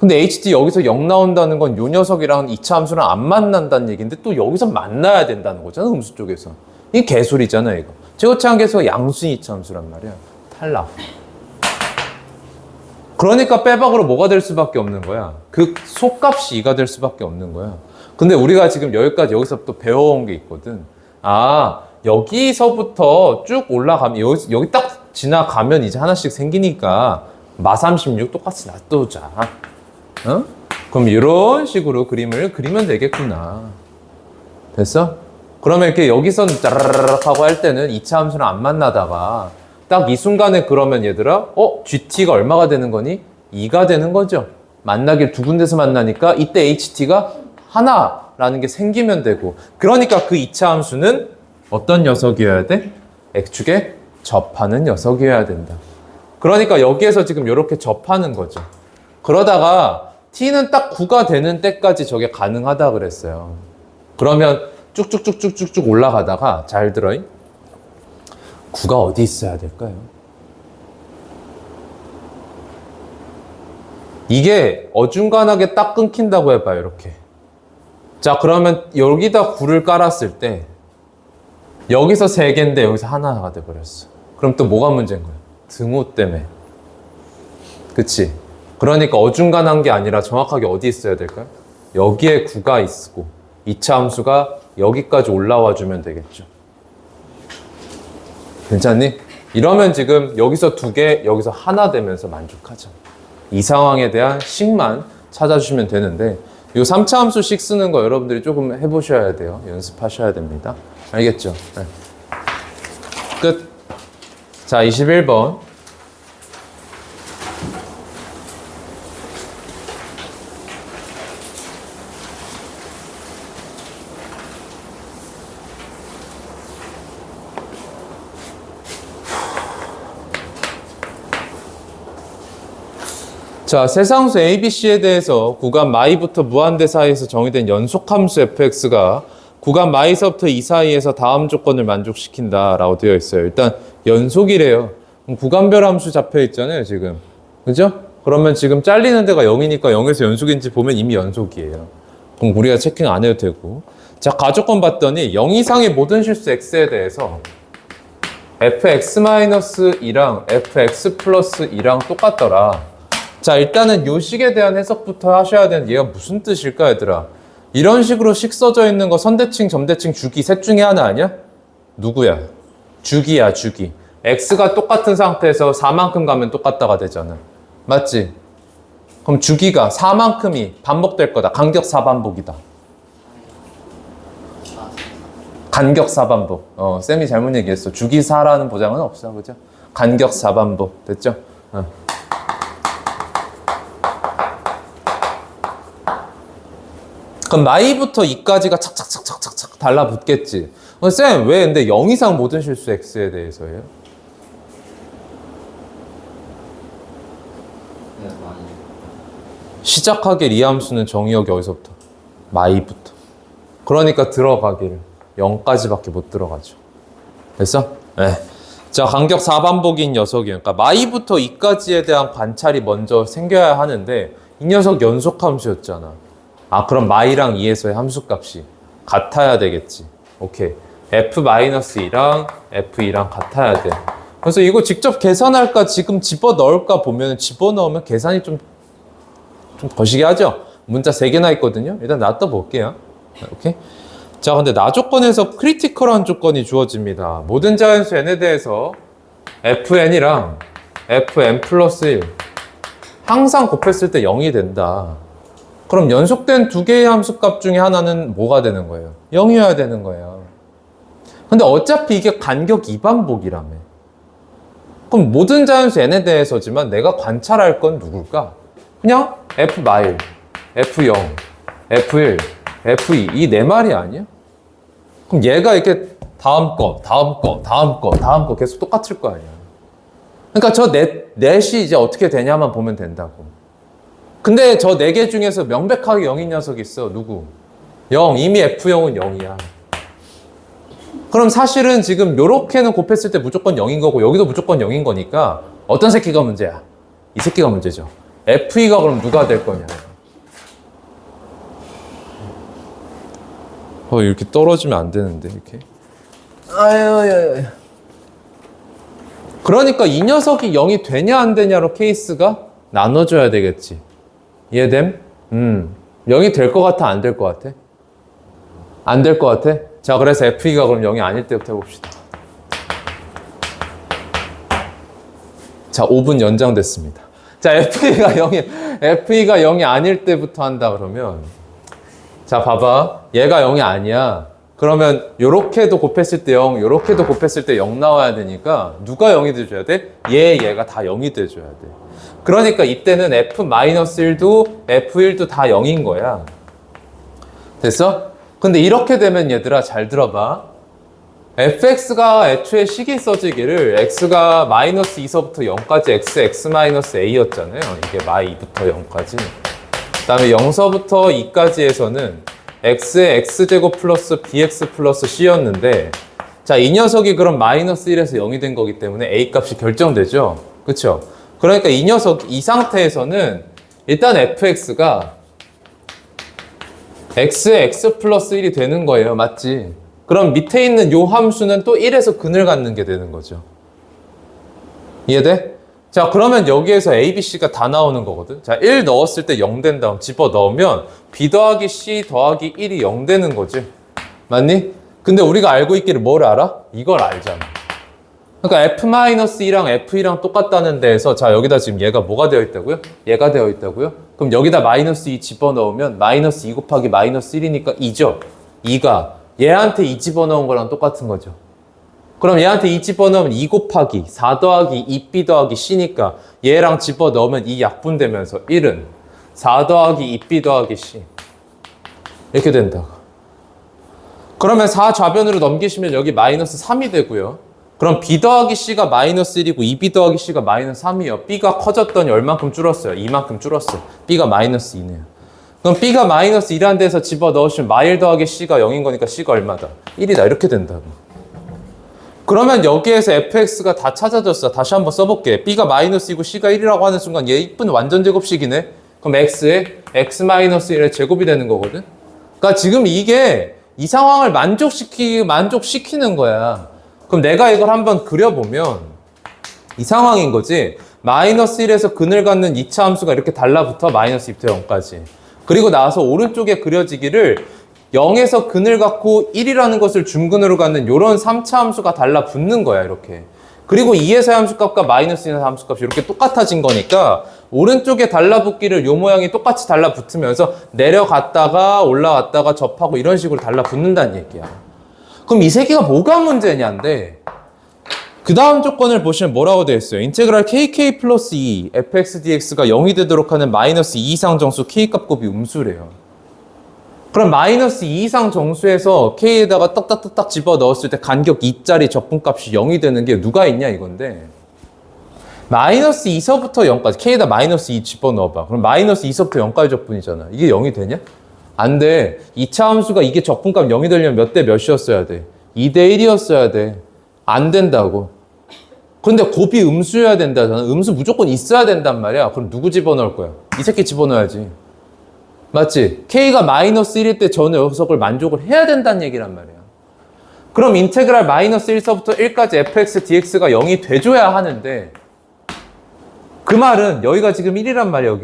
근데 ht 여기서 0 나온다는 건 요 녀석이랑 2차 함수랑 안 만난다는 얘기인데 또 여기서 만나야 된다는 거잖아, 음수 쪽에서. 이게 개소리잖아, 이거. 제곱차항계수가 양수인 2차 함수란 말이야. 탈락. 그러니까 빼박으로 뭐가 될 수밖에 없는 거야? 속값이 2가 될 수밖에 없는 거야. 근데 우리가 지금 여기서부터 배워온 게 있거든. 아, 여기서부터 쭉 올라가면, 여기 딱 지나가면 이제 하나씩 생기니까 마36 똑같이 놔두자. 어? 그럼 이런 식으로 그림을 그리면 되겠구나. 됐어? 그러면 이렇게 여기선 짜라라락 하고 할 때는 2차 함수랑 안 만나다가 딱 이 순간에 그러면 얘들아, GT가 얼마가 되는 거니? 2가 되는 거죠. 만나길 두 군데서 만나니까 이때 HT가 하나라는 게 생기면 되고, 그러니까 그 2차 함수는 어떤 녀석이어야 돼? X축에 접하는 녀석이어야 된다. 그러니까 여기에서 지금 이렇게 접하는 거죠. 그러다가 t는 딱 9가 되는 때까지 저게 가능하다 그랬어요. 그러면 쭉쭉쭉쭉쭉쭉 올라가다가 잘 들어잉? 9가 어디 있어야 될까요? 이게 어중간하게 딱 끊긴다고 해봐요, 이렇게. 자, 그러면 여기다 9를 깔았을 때 여기서 3개인데 여기서 하나가 돼버렸어. 그럼 또 뭐가 문제인 거야? 등호 때문에. 그치? 그러니까 어중간한 게 아니라 정확하게 어디 있어야 될까요? 여기에 9가 있고 2차 함수가 여기까지 올라와 주면 되겠죠. 괜찮니? 이러면 지금 여기서 2개, 여기서 하나 되면서 만족하죠. 이 상황에 대한 식만 찾아주시면 되는데, 이 3차 함수식 쓰는 거 여러분들이 조금 해보셔야 돼요. 연습하셔야 됩니다. 알겠죠? 네. 끝. 자, 21번. 자, 세상수 ABC에 대해서 구간 마이부터 무한대 사이에서 정의된 연속함수 fx가 구간 마이서부터 이 사이에서 다음 조건을 만족시킨다 라고 되어 있어요. 일단 연속이래요. 구간별 함수 잡혀 있잖아요, 지금. 그죠? 그러면 지금 잘리는 데가 0이니까 0에서 연속인지 보면 이미 연속이에요. 그럼 우리가 체킹 안 해도 되고. 자, 가조건 봤더니 0 이상의 모든 실수 x에 대해서 fx-2랑 fx 플러스 2랑 똑같더라. 자, 일단은 요 식에 대한 해석부터 하셔야 되는데 얘가 무슨 뜻일까, 얘들아? 이런 식으로 식 써져 있는 거 선대칭, 점대칭, 주기 셋 중에 하나 아니야? 누구야? 주기야, 주기. x가 똑같은 상태에서 4만큼 가면 똑같다가 되잖아. 맞지? 그럼 주기가 4만큼이 반복될 거다. 간격 4반복이다. 간격 4반복. 쌤이 잘못 얘기했어. 주기 4라는 보장은 없어, 그죠? 간격 4반복. 됐죠? 그럼 마이부터 2까지가 착착착착착착 달라붙겠지. 쌤, 왜 근데 0 이상 모든 실수 x에 대해서예요? 네, 많이. 시작하길 이 함수는 정의역 여기서부터 마이부터. 그러니까 들어가기를 0까지밖에 못 들어가죠. 됐어? 네. 자, 간격 4반복인 녀석이에요. 그러니까 마이부터 2까지에 대한 관찰이 먼저 생겨야 하는데 이 녀석 연속 함수였잖아. 아, 그럼 마이랑 2에서의 함수값이 같아야 되겠지. 오케이. F-2랑 F2랑 같아야 돼. 그래서 이거 직접 계산할까 지금 집어넣을까 보면 집어넣으면 계산이 좀 거시기 하죠. 문자 3개나 있거든요. 일단 놔둬 볼게요. 오케이. 자, 근데 나 조건에서 크리티컬한 조건이 주어집니다. 모든 자연수 n에 대해서 fn이랑 fn 플러스 1 항상 곱했을 때 0이 된다. 그럼 연속된 두 개의 함수값 중에 하나는 뭐가 되는 거예요? 0이어야 되는 거예요. 근데 어차피 이게 간격 2반복이라며. 그럼 모든 자연수 n에 대해서지만 내가 관찰할 건 누굴까? 그냥 f 마일, f0, f1, f2 이 네 마리 아니야? 그럼 얘가 이렇게 다음 거 계속 똑같을 거 아니야. 그러니까 저 넷이 이제 어떻게 되냐만 보면 된다고. 근데 저 4개 중에서 명백하게 0인 녀석이 있어. 누구? 0. 이미 F0은 0이야. 그럼 사실은 지금 요렇게는 곱했을 때 무조건 0인 거고 여기도 무조건 0인 거니까 어떤 새끼가 문제야? 이 새끼가 문제죠. F2가 그럼 누가 될 거냐? 이렇게 떨어지면 안 되는데 이렇게. 아유. 그러니까 이 녀석이 0이 되냐 안 되냐로 케이스가 나눠줘야 되겠지. 이해됨? 0이 될 것 같아? 안 될 것 같아? 안 될 것 같아? 자, 그래서 F2가 그럼 0이 아닐 때부터 해봅시다. 자, 5분 연장됐습니다. 자, F2가 0이 아닐 때부터 한다 그러면 자, 봐봐. 얘가 0이 아니야. 그러면 요렇게도 곱했을 때 0, 요렇게도 곱했을 때 0 나와야 되니까 누가 0이 돼줘야 돼? 얘가 다 0이 돼줘야 돼. 그러니까 이때는 F-1도 F1도 다 0인 거야. 됐어? 근데 이렇게 되면 얘들아 잘 들어봐. fx가 애초에 식이 써지기를 x가 마이너스 2서부터 0까지 x 마이너스 a였잖아요. 이게 마이2부터 0까지. 그 다음에 0서부터 2까지에서는 x의 x제곱 플러스 bx 플러스 c였는데 자, 이 녀석이 그럼 마이너스 1에서 0이 된 거기 때문에 a 값이 결정되죠. 그쵸? 그러니까 이 상태에서는 일단 fx가 x의 x 플러스 1이 되는 거예요. 맞지? 그럼 밑에 있는 요 함수는 또 1에서 근을 갖는 게 되는 거죠. 이해돼? 자, 그러면 여기에서 a, b, c가 다 나오는 거거든. 자, 1 넣었을 때 0 된 다음 집어 넣으면 b 더하기 c 더하기 1이 0 되는 거지. 맞니? 근데 우리가 알고 있기를 뭘 알아? 이걸 알잖아. 그러니까 f-2랑 f2랑 똑같다는 데에서 자, 여기다 지금 얘가 뭐가 되어 있다고요? 얘가 되어 있다고요? 그럼 여기다 마이너스 2 집어넣으면 마이너스 2 곱하기 마이너스 1이니까 2죠. 2가 얘한테 2 집어넣은 거랑 똑같은 거죠. 그럼 얘한테 2 집어넣으면 2 곱하기 4 더하기 2b 더하기 c니까 얘랑 집어넣으면 2 약분되면서 1은 4 더하기 2b 더하기 c 이렇게 된다. 그러면 4 좌변으로 넘기시면 여기 마이너스 3이 되고요. 그럼 b 더하기 c가 마이너스 1이고 2b 더하기 c가 마이너스 3이에요. b가 커졌더니 얼만큼 줄었어요? 이만큼 줄었어요. b가 마이너스 2네요. 그럼 b가 마이너스 2라는 데서 집어넣으시면 마일 더하기 c가 0인 거니까 c가 얼마다? 1이다. 이렇게 된다고. 그러면 여기에서 fx가 다 찾아졌어. 다시 한번 써볼게. b가 마이너스 2고 c가 1이라고 하는 순간 얘 이쁜 완전 제곱식이네. 그럼 x에 x 마이너스 1의 제곱이 되는 거거든. 그러니까 지금 이게 이 상황을 만족시키는 거야. 그럼 내가 이걸 한번 그려보면 이 상황인 거지. 마이너스 1에서 근을 갖는 2차 함수가 이렇게 달라붙어. 마이너스 2부터 0까지. 그리고 나서 오른쪽에 그려지기를 0에서 근을 갖고 1이라는 것을 중근으로 갖는 이런 3차 함수가 달라붙는 거야. 이렇게. 그리고 2에서의 함수값과 마이너스 1에서 함수값이 이렇게 똑같아진 거니까 오른쪽에 달라붙기를 요 모양이 똑같이 달라붙으면서 내려갔다가 올라왔다가 접하고 이런 식으로 달라붙는다는 얘기야. 그럼 이 새끼가 뭐가 문제냐인데 그 다음 조건을 보시면 뭐라고 되어 있어요? 인테그랄 kk 플러스 2 fx dx가 0이 되도록 하는 마이너스 2 이상 정수 k값 곱이 음수래요. 그럼 마이너스 2 이상 정수에서 k에다가 딱딱딱딱 집어 넣었을 때 간격 2짜리 적분값이 0이 되는 게 누가 있냐 이건데 마이너스 2서부터 0까지 k에다 마이너스 2 집어 넣어봐. 그럼 마이너스 2서부터 0까지 적분이잖아. 이게 0이 되냐? 안 돼. 2차 함수가 이게 적분값 0이 되려면 몇 대 몇이었어야 돼? 2대 1이었어야 돼. 안 된다고. 근데 곱이 음수여야 된다잖아. 음수 무조건 있어야 된단 말이야. 그럼 누구 집어넣을 거야? 이 새끼 집어넣어야지. 맞지? k가 마이너스 1일 때 저 녀석을 만족을 해야 된다는 얘기란 말이야. 그럼 인테그랄 마이너스 1서부터 1까지 fx dx가 0이 돼줘야 하는데 그 말은 여기가 지금 1이란 말이야.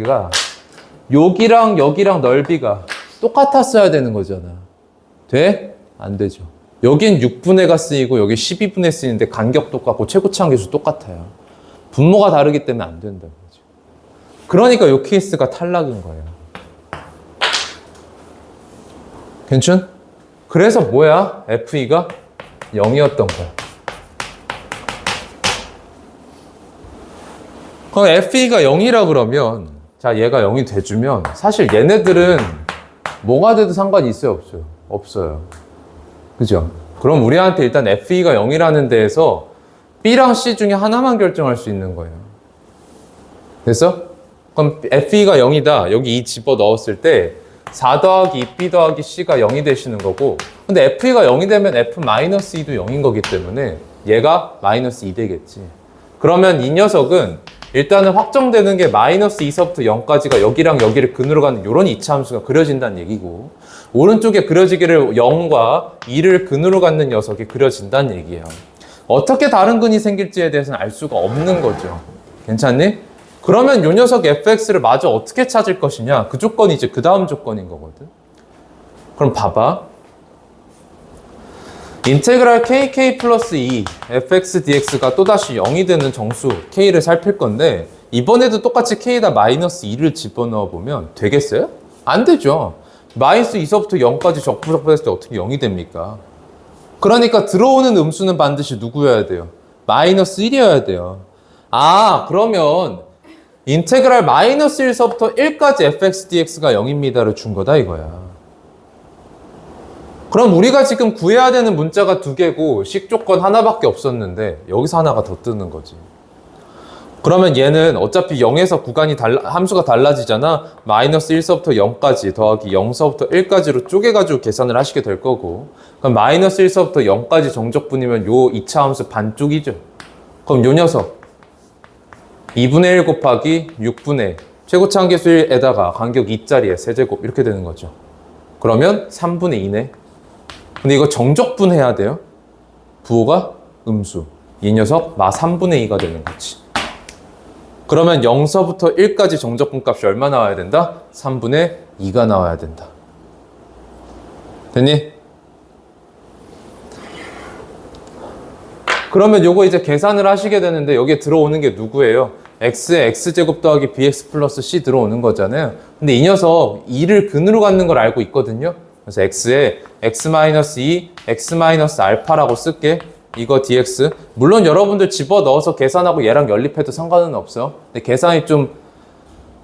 여기랑 여기랑 넓이가 똑같았어야 되는 거잖아. 돼? 안 되죠. 여긴 6분의가 쓰이고 여기 12분의 쓰이는데 간격 똑같고 최고차항계수 똑같아요. 분모가 다르기 때문에 안 된다는 거죠. 그러니까 이 케이스가 탈락인 거예요. 괜찮? 그래서 뭐야? FE가 0이었던 거야. 그럼 FE가 0이라 그러면 자 얘가 0이 돼주면 사실 얘네들은 뭐가 돼도 상관이 있어요? 없어요? 없어요. 그죠? 그럼 우리한테 일단 FE가 0이라는 데에서 B랑 C 중에 하나만 결정할 수 있는 거예요. 됐어? 그럼 FE가 0이다. 여기 이 집어 넣었을 때 4 더하기 2B 더하기 C가 0이 되시는 거고 근데 FE가 0이 되면 F-2도 0인 거기 때문에 얘가 마이너스 2 되겠지. 그러면 이 녀석은 일단은 확정되는 게 마이너스 2서부터 0까지가 여기랑 여기를 근으로 가는 이런 이차함수가 그려진다는 얘기고 오른쪽에 그려지기를 0과 2를 근으로 갖는 녀석이 그려진다는 얘기예요. 어떻게 다른 근이 생길지에 대해서는 알 수가 없는 거죠. 괜찮니? 그러면 이 녀석 fx를 마저 어떻게 찾을 것이냐? 그 조건이 이제 그 다음 조건인 거거든. 그럼 봐봐. 인테그랄 kk 플러스 2 fx dx가 또다시 0이 되는 정수 k를 살필 건데 이번에도 똑같이 k에다 마이너스 2를 집어넣어 보면 되겠어요? 안 되죠. 마이너스 2서부터 0까지 적분했을 때 어떻게 0이 됩니까? 그러니까 들어오는 음수는 반드시 누구여야 돼요? 마이너스 1이어야 돼요. 아, 그러면 인테그랄 마이너스 1서부터 1까지 fx dx가 0입니다를 준 거다 이거야. 그럼 우리가 지금 구해야 되는 문자가 두 개고 식조건 하나밖에 없었는데 여기서 하나가 더 뜨는 거지. 그러면 얘는 어차피 0에서 구간이 함수가 달라지잖아. 마이너스 1서부터 0까지 더하기 0서부터 1까지로 쪼개가지고 계산을 하시게 될 거고 그럼 마이너스 1서부터 0까지 정적분이면 요 2차 함수 반쪽이죠. 그럼 요 녀석 2분의 1 곱하기 6분의 1 최고차항계수 1에다가 간격 2짜리에 세제곱 이렇게 되는 거죠. 그러면 3분의 2네. 근데 이거 정적분 해야 돼요. 부호가 음수. 이 녀석 마 3분의 2가 되는 거지. 그러면 0서부터 1까지 정적분 값이 얼마 나와야 된다? 3분의 2가 나와야 된다. 됐니? 그러면 요거 이제 계산을 하시게 되는데 여기에 들어오는 게 누구예요? x에 x제곱 더하기 bx 플러스 c 들어오는 거잖아요. 근데 이 녀석 2를 근으로 갖는 걸 알고 있거든요. 그래서 x에 x-2, x-알파라고 쓸게. 이거 dx. 물론 여러분들 집어넣어서 계산하고 얘랑 연립해도 상관은 없어. 근데 계산이 좀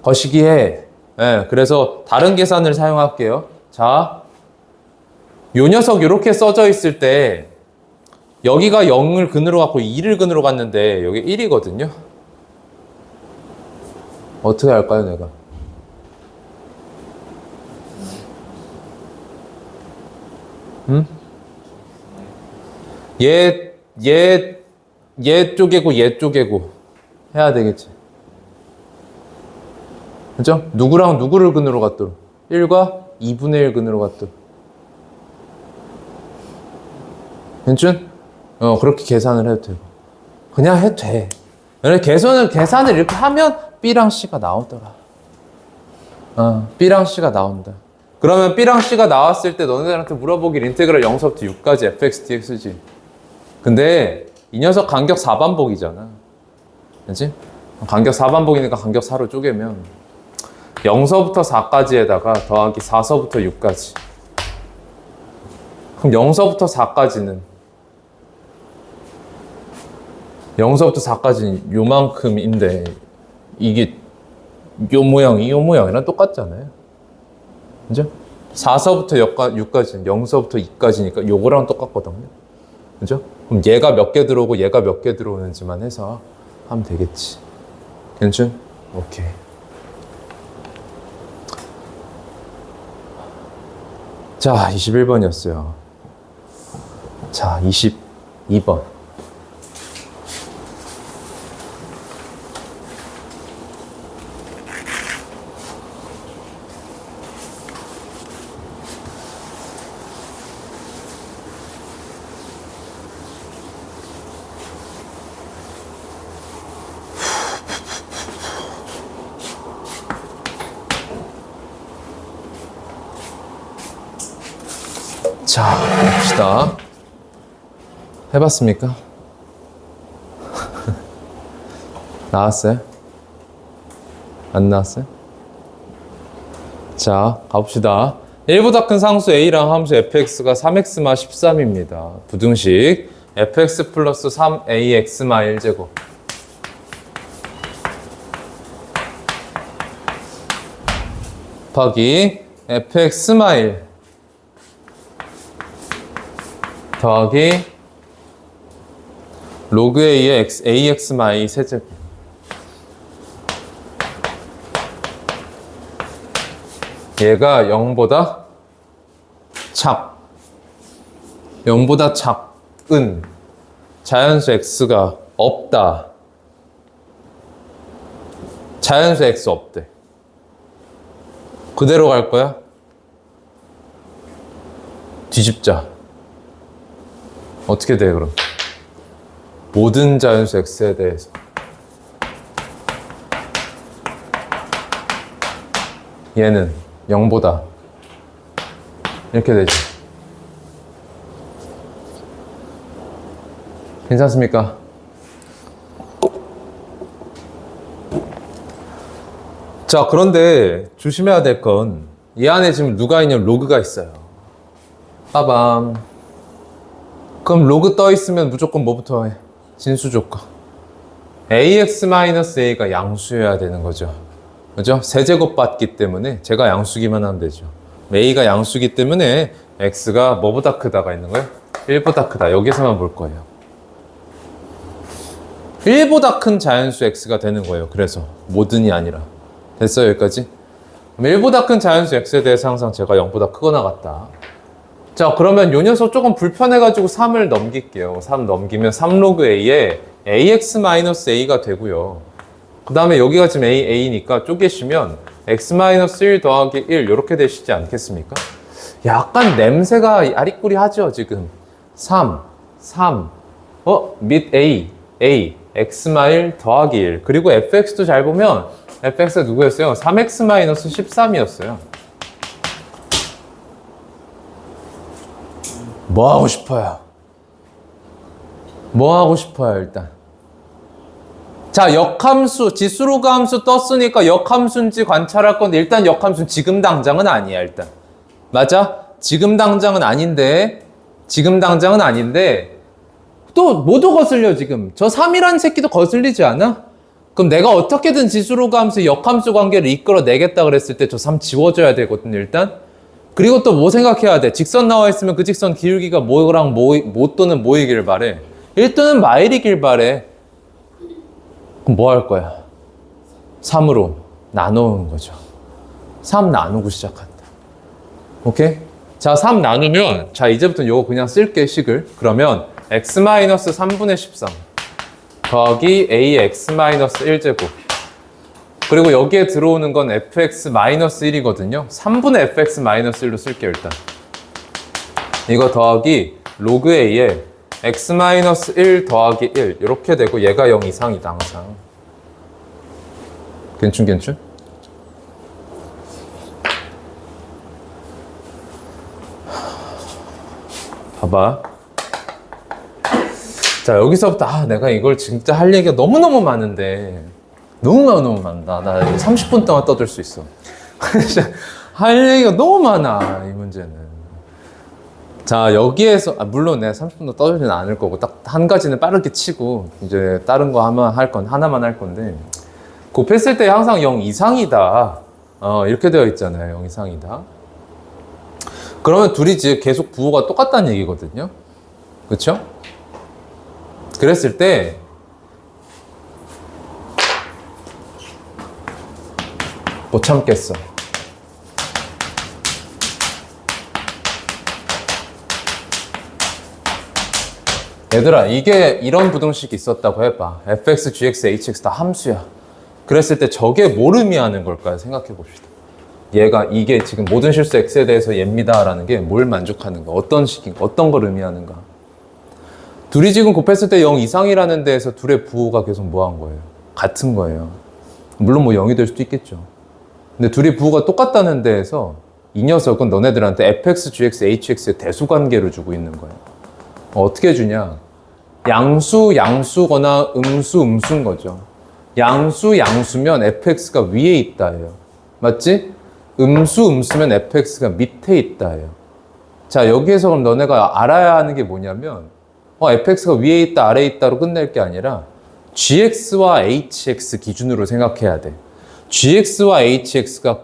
거시기해. 네, 그래서 다른 계산을 사용할게요. 자, 요 녀석 이렇게 써져 있을 때 여기가 0을 근으로 갖고 2를 근으로 갔는데 여기 1이거든요. 어떻게 할까요, 내가? 얘 쪼개고 얘 쪼개고 해야 되겠지. 그죠? 누구랑 누구를 근으로 갔도록 1과 2분의 1 근으로 갔도록 괜찮? 그렇게 계산을 해도 되고 그냥 해도 돼. 계산을 이렇게 하면 B랑 C가 나오더라. B랑 C가 나온다. 그러면 B랑 C가 나왔을 때 너네들한테 물어보길 인테그랄 0서부터 6까지 fx dx지. 근데 이 녀석 간격 4반복이잖아. 그치? 간격 4반복이니까 간격 4로 쪼개면 0서부터 4까지에다가 더하기 4서부터 6까지. 그럼 0서부터 4까지는 요만큼인데 이게 요 모양이랑 똑같잖아요. 그죠? 4서부터 6까지는 0서부터 2까지니까 요거랑 똑같거든요. 그죠? 그럼 얘가 몇 개 들어오고 얘가 몇 개 들어오는지만 해서 하면 되겠지. 괜찮? 오케이. 자, 21번이었어요. 자, 22번. 자, 봅시다. 해봤습니까? 나왔어요? 안 나왔어요? 자, 가봅시다. 1보다 큰 상수 A랑 함수 fx가 3x마 13입니다. 부등식 fx 플러스 3ax마 1제곱. 더하기 fx마 1 더하기 로그 a의 ax마 2 세제곱. 얘가 0보다 0보다 작은 자연수 x가 없다. 자연수 x 없대. 그대로 갈 거야? 뒤집자. 어떻게 돼, 그럼? 모든 자연수 x에 대해서. 얘는 0보다. 이렇게 되지. 괜찮습니까? 자, 그런데 조심해야 될 건 이 안에 지금 누가 있냐면 로그가 있어요. 빠밤. 그럼 로그 떠 있으면 무조건 뭐부터 해? 진수 조건. ax-a가 양수여야 되는 거죠. 그죠? 세제곱 받기 때문에 제가 양수기만 하면 되죠. a가 양수기 때문에 x가 뭐보다 크다가 있는 거예요? 1보다 크다. 여기서만 볼 거예요. 1보다 큰 자연수 x가 되는 거예요. 그래서 모든이 아니라. 됐어요, 여기까지? 그럼 1보다 큰 자연수 x에 대해서 항상 제가 0보다 크거나 같다. 자, 그러면 요 녀석 조금 불편해가지고 3을 넘길게요. 3 넘기면 3로그 a에 ax-a가 되고요. 그 다음에 여기가 지금 a니까 쪼개시면 x-1 더하기 1 이렇게 되시지 않겠습니까? 약간 냄새가 아리꾸리 하죠, 지금. 3, 및 a, x-1 더하기 1. 그리고 fx도 잘 보면 fx가 누구였어요? 3x-13이었어요. 뭐 하고 싶어요? 뭐 하고 싶어요, 일단? 자, 역함수, 지수로그 함수 떴으니까 역함수인지 관찰할 건데, 일단 역함수는 지금 당장은 아니야, 일단. 맞아? 지금 당장은 아닌데, 또 모두 거슬려, 지금. 저 3이라는 새끼도 거슬리지 않아? 그럼 내가 어떻게든 지수로그 함수, 역함수 관계를 이끌어내겠다 그랬을 때 저 3 지워줘야 되거든요, 일단. 그리고 또 뭐 생각해야 돼? 직선 나와 있으면 그 직선 기울기가 뭐랑 뭐 또는 뭐이길 바래? 1또는 마일이길 바래. 그럼 뭐 할 거야? 3으로 나누는 거죠. 3 나누고 시작한다. 오케이? 자, 3 나누면, 자, 이제부터 요거 그냥 쓸게, 식을. 그러면 x-3분의 13 더하기 ax-1제곱. 그리고 여기에 들어오는 건 fx-1이거든요. 3분의 fx-1로 쓸게요, 일단. 이거 더하기 로그 a에 x-1 더하기 1 이렇게 되고 얘가 0 이상이다, 항상. 괜춘? 봐봐. 자, 여기서부터 내가 이걸 진짜 할 얘기가 너무너무 많은데 너무 많다. 나 30분 동안 떠들 수 있어. 할 얘기가 너무 많아, 이 문제는. 자, 여기에서 물론 내가 30분도 떠들지는 않을 거고 딱 한 가지는 빠르게 치고 이제 다른 거 하나만 할 건데, 곱했을 때 항상 0 이상이다. 이렇게 되어 있잖아요. 0 이상이다. 그러면 둘이 이제 계속 부호가 똑같다는 얘기거든요. 그렇죠? 그랬을 때 못 참겠어. 얘들아, 이게 이런 부등식이 있었다고 해봐. fx, gx, hx 다 함수야. 그랬을 때 저게 뭘 의미하는 걸까요? 생각해 봅시다. 이게 지금 모든 실수 x에 대해서 얘입니다라는 게 뭘 만족하는가? 어떤 식인가? 어떤 걸 의미하는가? 둘이 지금 곱했을 때 0 이상이라는 데에서 둘의 부호가 계속 뭐 한 거예요? 같은 거예요. 물론 뭐 0이 될 수도 있겠죠. 근데 둘이 부호가 똑같다는 데에서 이 녀석은 너네들한테 fx, gx, hx의 대수관계를 주고 있는 거야. 어떻게 주냐? 양수, 양수거나 음수, 음수인 거죠. 양수, 양수면 fx가 위에 있다예요. 맞지? 음수, 음수면 fx가 밑에 있다예요. 자, 여기에서 그럼 너네가 알아야 하는 게 뭐냐면 fx가 위에 있다, 아래에 있다로 끝낼 게 아니라 gx와 hx 기준으로 생각해야 돼. gx와 hx가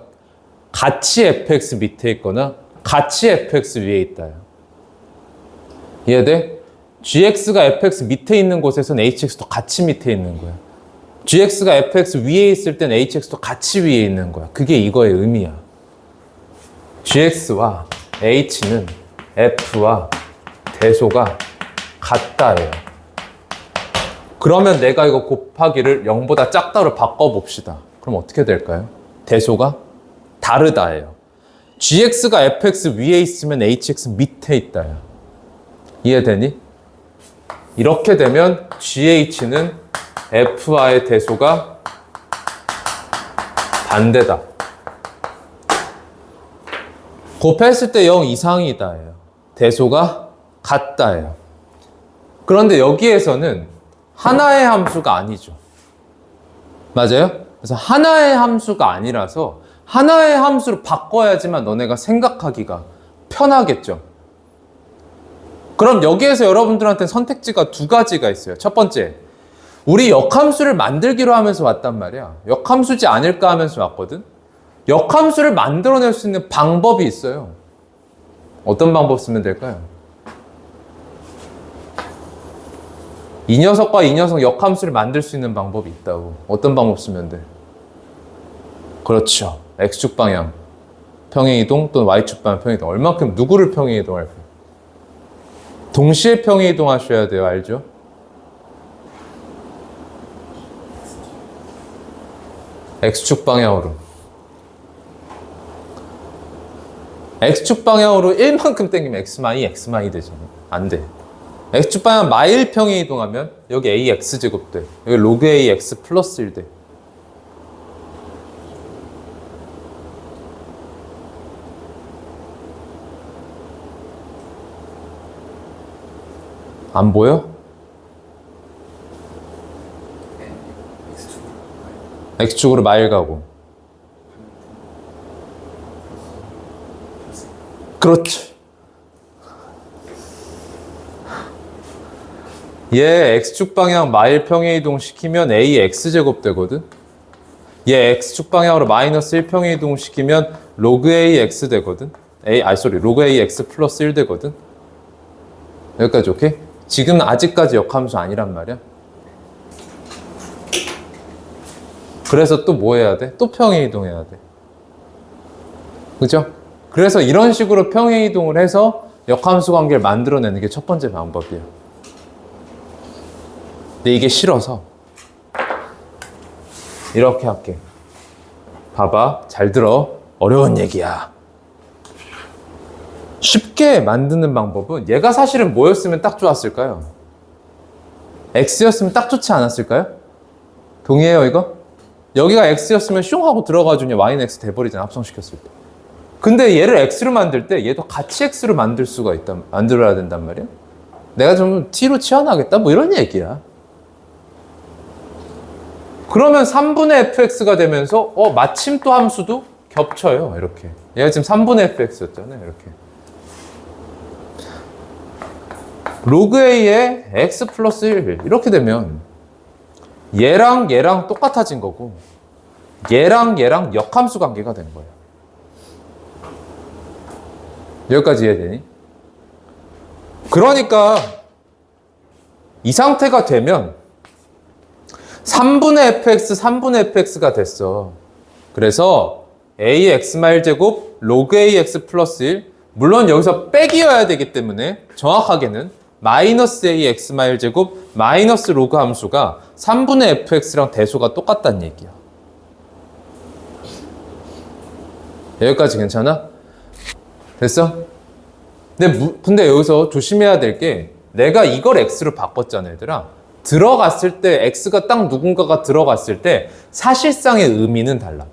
같이 fx 밑에 있거나 같이 fx 위에 있다요. 이해돼? gx가 fx 밑에 있는 곳에서는 hx도 같이 밑에 있는 거야. gx가 fx 위에 있을 땐 hx도 같이 위에 있는 거야. 그게 이거의 의미야. gx와 h는 f와 대소가 같다예요. 그러면 내가 이거 곱하기를 0보다 작다로 바꿔봅시다. 그럼 어떻게 될까요? 대소가 다르다예요. gx가 fx 위에 있으면 hx 밑에 있다요. 이해되니? 이렇게 되면 GH는 F와의 대소가 반대다. 곱했을 때 0 이상이다예요. 대소가 같다예요. 그런데 여기에서는 하나의 함수가 아니죠. 맞아요? 그래서 하나의 함수가 아니라서 하나의 함수로 바꿔야지만 너네가 생각하기가 편하겠죠. 그럼 여기에서 여러분들한테 선택지가 두 가지가 있어요. 첫 번째, 우리 역함수를 만들기로 하면서 왔단 말이야. 역함수지 않을까 하면서 왔거든. 역함수를 만들어낼 수 있는 방법이 있어요. 어떤 방법 쓰면 될까요? 이 녀석과 이 녀석 역함수를 만들 수 있는 방법이 있다고. 어떤 방법 쓰면 돼? 그렇죠. X축 방향 평행이동 또는 Y축 방향 평행이동. 얼만큼 누구를 평행이동할까요? 동시에 평행이동 하셔야 돼요. 알죠? X축 방향으로. X축 방향으로 1만큼 당기면 X마이 되잖아. 안 돼. X축 방향 마일 평행이동하면 여기 AX제곱 돼. 여기 로그 AX 플러스 1 돼. 안 보여? X축으로 마일 가고. 그렇지. 얘 X축 방향 마일 평행이동 시키면 AX제곱 되거든? 얘 X축 방향으로 마이너스 1 평행이동 시키면 로그 AX 되거든? 로그 AX 플러스 1 되거든? 여기까지 오케이? 지금 아직까지 역함수 아니란 말이야. 그래서 또 뭐 해야 돼? 또 평행이동해야 돼. 그죠? 그래서 이런 식으로 평행이동을 해서 역함수 관계를 만들어내는 게 첫 번째 방법이에요. 근데 이게 싫어서 이렇게 할게. 봐봐. 잘 들어. 어려운 얘기야. 쉽게 만드는 방법은 얘가 사실은 뭐였으면 딱 좋았을까요? X였으면 딱 좋지 않았을까요? 동의해요 이거? 여기가 X였으면 슝 하고 들어가주면 Y는 X 돼버리잖아. 합성시켰을 때. 근데 얘를 X로 만들 때 얘도 같이 X로 만들어야 된단 말이야. 내가 좀 T로 치환하겠다 뭐 이런 얘기야. 그러면 3분의 fx가 되면서 마침 또 함수도 겹쳐요. 이렇게. 얘가 지금 3분의 fx였잖아요. 이렇게. 로그 a에 x 플러스 1 이렇게 되면 얘랑 얘랑 똑같아진 거고 얘랑 얘랑 역함수 관계가 된 거예요. 여기까지 이해되니? 그러니까 이 상태가 되면 3분의 fx, 3분의 fx가 됐어. 그래서 ax 제곱 로그 ax 플러스 1 물론 여기서 빼기여야 되기 때문에 정확하게는 마이너스 ax 제곱 마이너스 로그 함수가 3분의 fx랑 대소가 똑같다는 얘기야. 여기까지 괜찮아? 됐어? 근데 여기서 조심해야 될 게 내가 이걸 x로 바꿨잖아 얘들아. 들어갔을 때 x가 딱 누군가가 들어갔을 때 사실상의 의미는 달라.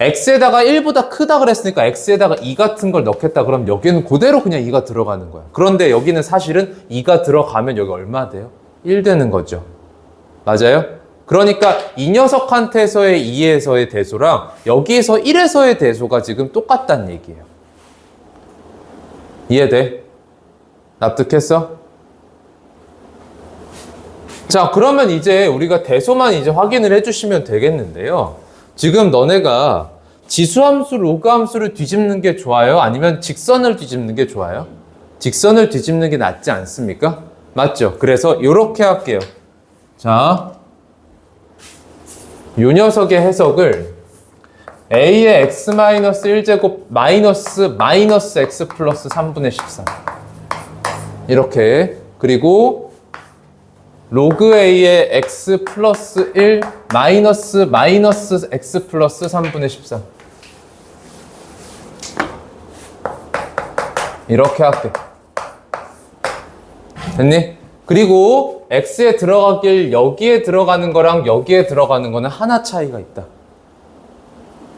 x에다가 1보다 크다 그랬으니까 x에다가 2 같은 걸 넣겠다. 그럼 여기는 그대로 그냥 2가 들어가는 거야. 그런데 여기는 사실은 2가 들어가면 여기 얼마 돼요? 1 되는 거죠. 맞아요? 그러니까 이 녀석한테서의 2에서의 대소랑 여기에서 1에서의 대소가 지금 똑같다는 얘기예요. 이해돼? 납득했어? 자, 그러면 이제 우리가 대소만 이제 확인을 해주시면 되겠는데요. 지금 너네가 지수함수, 로그함수를 뒤집는 게 좋아요? 아니면 직선을 뒤집는 게 좋아요? 직선을 뒤집는 게 낫지 않습니까? 맞죠? 그래서 이렇게 할게요. 자, 이 녀석의 해석을 a의 x-1제곱 마이너스 x 플러스 3분의 13 이렇게, 그리고 로그 a의 x 플러스 1 마이너스 x 플러스 3분의 13 이렇게 할게. 됐니? 그리고 x에 들어가길 여기에 들어가는 거랑 여기에 들어가는 거는 하나 차이가 있다.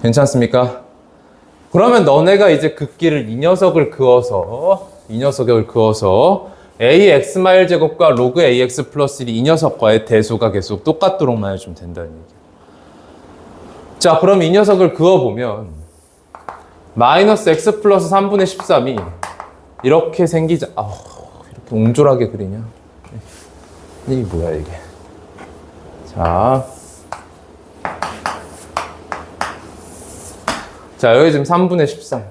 괜찮습니까? 그러면 너네가 이제 긋기를 이 녀석을 그어서 a x마일 제곱과 로그 ax 플러스 1이 이 녀석과의 대소가 계속 똑같도록만 해주면 된다는 얘기야. 자, 그럼 이 녀석을 그어보면 마이너스 x 플러스 3분의 13이 이렇게 생기자. 이렇게 옹졸하게 그리냐? 이게 뭐야 이게? 자, 여기 지금 3분의 13.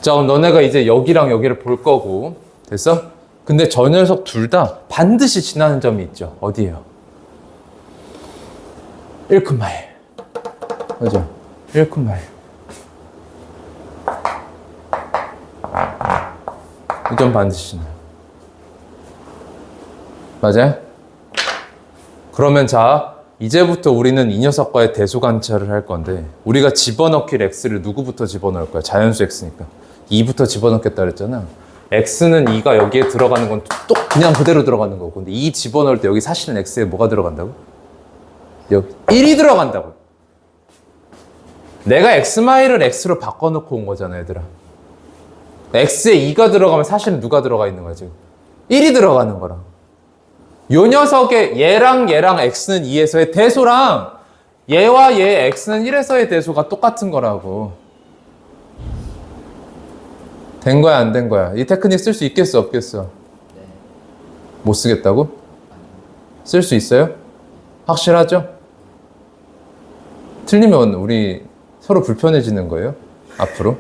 자, 그럼 너네가 이제 여기랑 여기를 볼 거고, 됐어? 근데 저 녀석 둘 다 반드시 지나는 점이 있죠. 어디예요? 1큼마일. 그죠? 1큼마일. 이 점 반드시 지나요. 맞아요? 그러면 자, 이제부터 우리는 이 녀석과의 대소 관찰을 할 건데, 우리가 집어넣길 x를 누구부터 집어넣을 거야? 자연수 x니까 2부터 집어넣겠다 그랬잖아. x는 2가 여기에 들어가는 건 또 그냥 그대로 들어가는 거고, 근데 2 집어넣을 때 여기 사실은 x에 뭐가 들어간다고? 여기 1이 들어간다고. 내가 x마일을 x로 바꿔놓고 온 거잖아, 얘들아. x에 2가 들어가면 사실은 누가 들어가 있는 거야, 지금? 1이 들어가는 거랑. 요 녀석의 얘랑 x는 2에서의 대소랑 얘와 얘 x는 1에서의 대소가 똑같은 거라고. 된 거야, 안 된 거야? 이 테크닉 쓸 수 있겠어, 없겠어? 네. 못 쓰겠다고? 쓸 수 있어요? 확실하죠? 틀리면 우리 서로 불편해지는 거예요? 앞으로?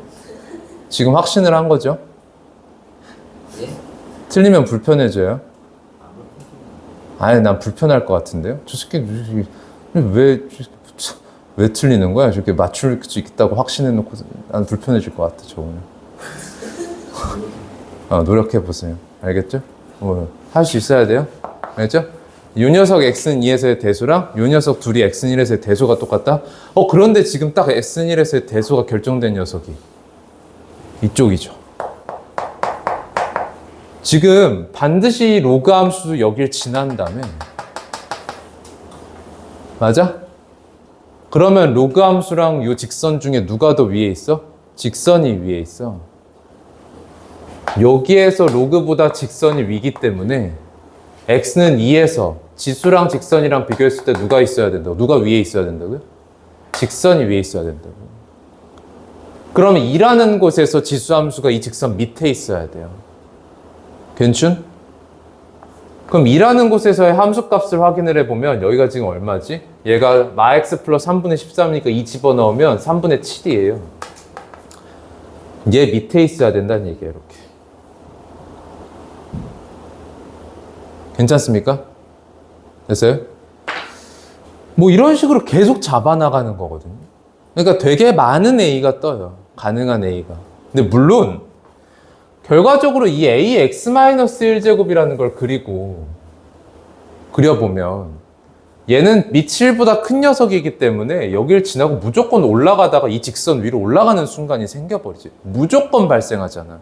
지금 확신을 한 거죠? 예? 틀리면 불편해져요? 아니, 난 불편할 것 같은데요? 저 새끼 왜 틀리는 거야? 저렇게 맞출 수 있다고 확신해놓고 난 불편해질 것 같아, 저거는. 노력해보세요. 알겠죠? 할 수 있어야 돼요. 알겠죠? 요 녀석 x는 2에서의 대소랑 요 녀석 둘이 x는 1에서의 대소가 똑같다? 그런데 지금 딱 x는 1에서의 대소가 결정된 녀석이 이쪽이죠. 지금 반드시 로그 함수 여길 지난 다음에, 맞아? 그러면 로그 함수랑 요 직선 중에 누가 더 위에 있어? 직선이 위에 있어. 여기에서 로그보다 직선이 위기 때문에 x는 2에서 지수랑 직선이랑 비교했을 때 누가 있어야 된다고? 누가 위에 있어야 된다고요? 직선이 위에 있어야 된다고. 그러면 2라는 곳에서 지수함수가 이 직선 밑에 있어야 돼요. 괜춘? 그럼 2라는 곳에서의 함수값을 확인을 해보면 여기가 지금 얼마지? 얘가 마x 플러스 3분의 13이니까 2 집어넣으면 3분의 7이에요. 얘 밑에 있어야 된다는 얘기예요. 이렇게. 괜찮습니까? 됐어요? 뭐 이런 식으로 계속 잡아나가는 거거든요. 그러니까 되게 많은 A가 떠요. 가능한 A가. 근데 물론 결과적으로 이 ax-1제곱이라는 걸 그려보면 얘는 밑 7보다 큰 녀석이기 때문에 여기를 지나고 무조건 올라가다가 이 직선 위로 올라가는 순간이 생겨버리지. 무조건 발생하잖아.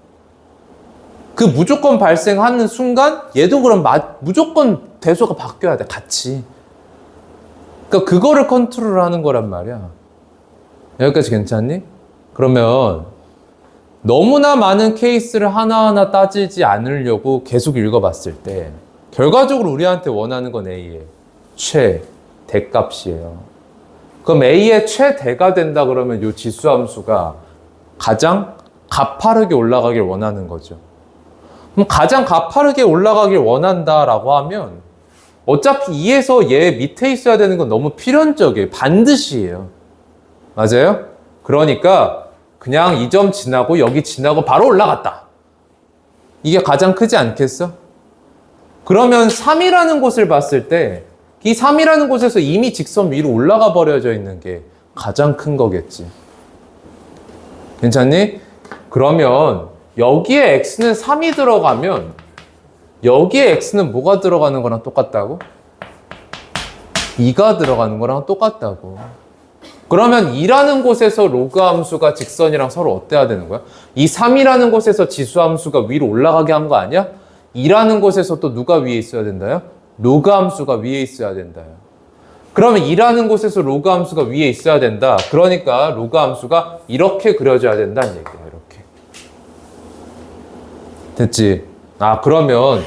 그 무조건 발생하는 순간 얘도 그럼 무조건 대소가 바뀌어야 돼, 같이. 그러니까 그거를 컨트롤하는 거란 말이야. 여기까지 괜찮니? 그러면 너무나 많은 케이스를 하나하나 따지지 않으려고 계속 읽어봤을 때 결과적으로 우리한테 원하는 건 A의 최대값이에요. 그럼 A의 최대가 된다 그러면 이 지수함수가 가장 가파르게 올라가길 원하는 거죠. 그럼 가장 가파르게 올라가길 원한다라고 하면 어차피 2에서 얘 밑에 있어야 되는 건 너무 필연적이에요. 반드시예요. 맞아요? 그러니까 그냥 이 점 지나고 여기 지나고 바로 올라갔다. 이게 가장 크지 않겠어? 그러면 3이라는 곳을 봤을 때 이 3이라는 곳에서 이미 직선 위로 올라가 버려져 있는 게 가장 큰 거겠지. 괜찮니? 그러면 여기에 x는 3이 들어가면 여기에 x는 뭐가 들어가는 거랑 똑같다고? 2가 들어가는 거랑 똑같다고. 그러면 2라는 곳에서 로그 함수가 직선이랑 서로 어때야 되는 거야? 이 3이라는 곳에서 지수 함수가 위로 올라가게 한 거 아니야? 2라는 곳에서 또 누가 위에 있어야 된다요? 로그 함수가 위에 있어야 된다요. 그러면 2라는 곳에서 로그 함수가 위에 있어야 된다. 그러니까 로그 함수가 이렇게 그려져야 된다는 얘기야. 이렇게. 됐지? 그러면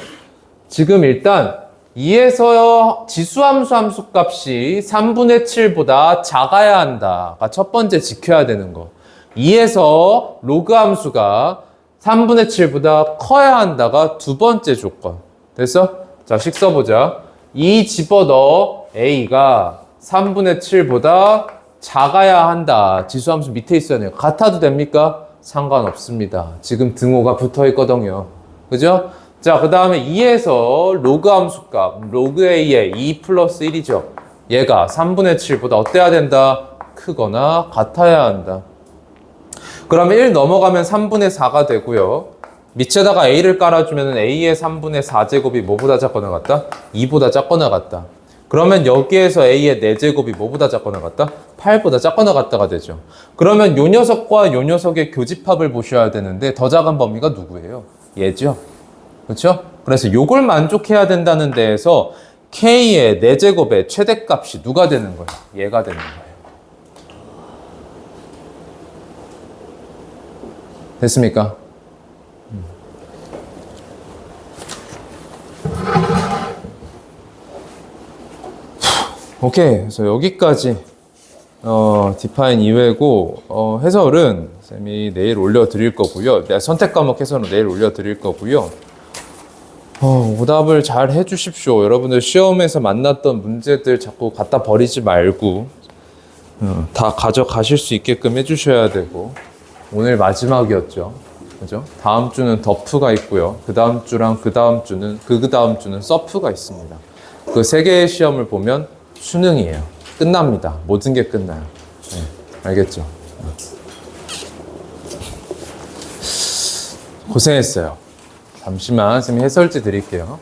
지금 일단 2에서 지수함수 함수값이 3분의 7보다 작아야 한다가 첫 번째 지켜야 되는 거. 2에서 로그 함수가 3분의 7보다 커야 한다가 두 번째 조건. 됐어? 자, 식 써보자. 2 집어넣어 A가 3분의 7보다 작아야 한다. 지수함수 밑에 있어야 돼요. 같아도 됩니까? 상관없습니다. 지금 등호가 붙어 있거든요. 그죠? 자, 그 다음에 2에서 로그 함수값, 로그 A의 2 플러스 1이죠. 얘가 3분의 7보다 어때야 된다? 크거나 같아야 한다. 그러면 1 넘어가면 3분의 4가 되고요. 밑에다가 A를 깔아주면 A의 3분의 4제곱이 뭐보다 작거나 같다? 2보다 작거나 같다. 그러면 여기에서 A의 4제곱이 뭐보다 작거나 같다? 8보다 작거나 같다가 되죠. 그러면 요 녀석과 요 녀석의 교집합을 보셔야 되는데 더 작은 범위가 누구예요? 얘죠. 그렇죠? 그래서 요걸 만족해야 된다는 데에서 K의 4제곱의 최대값이 누가 되는 거예요? 얘가 되는 거예요. 됐습니까? 오케이. 그래서 여기까지 디파인 이외고 해설은 쌤이 내일 올려드릴 거고요. 선택 과목 해설은 내일 올려드릴 거고요. 오답을 잘 해주십시오. 여러분들 시험에서 만났던 문제들 자꾸 갖다 버리지 말고 다 가져가실 수 있게끔 해주셔야 되고 오늘 마지막이었죠. 그죠? 다음 주는 더프가 있고요. 그 다음 주랑 그 다음 주는 그 다음 주는 서프가 있습니다. 그 세 개의 시험을 보면 수능이에요. 끝납니다. 모든 게 끝나요. 네, 알겠죠? 고생했어요. 잠시만 쌤이 해설지 드릴게요.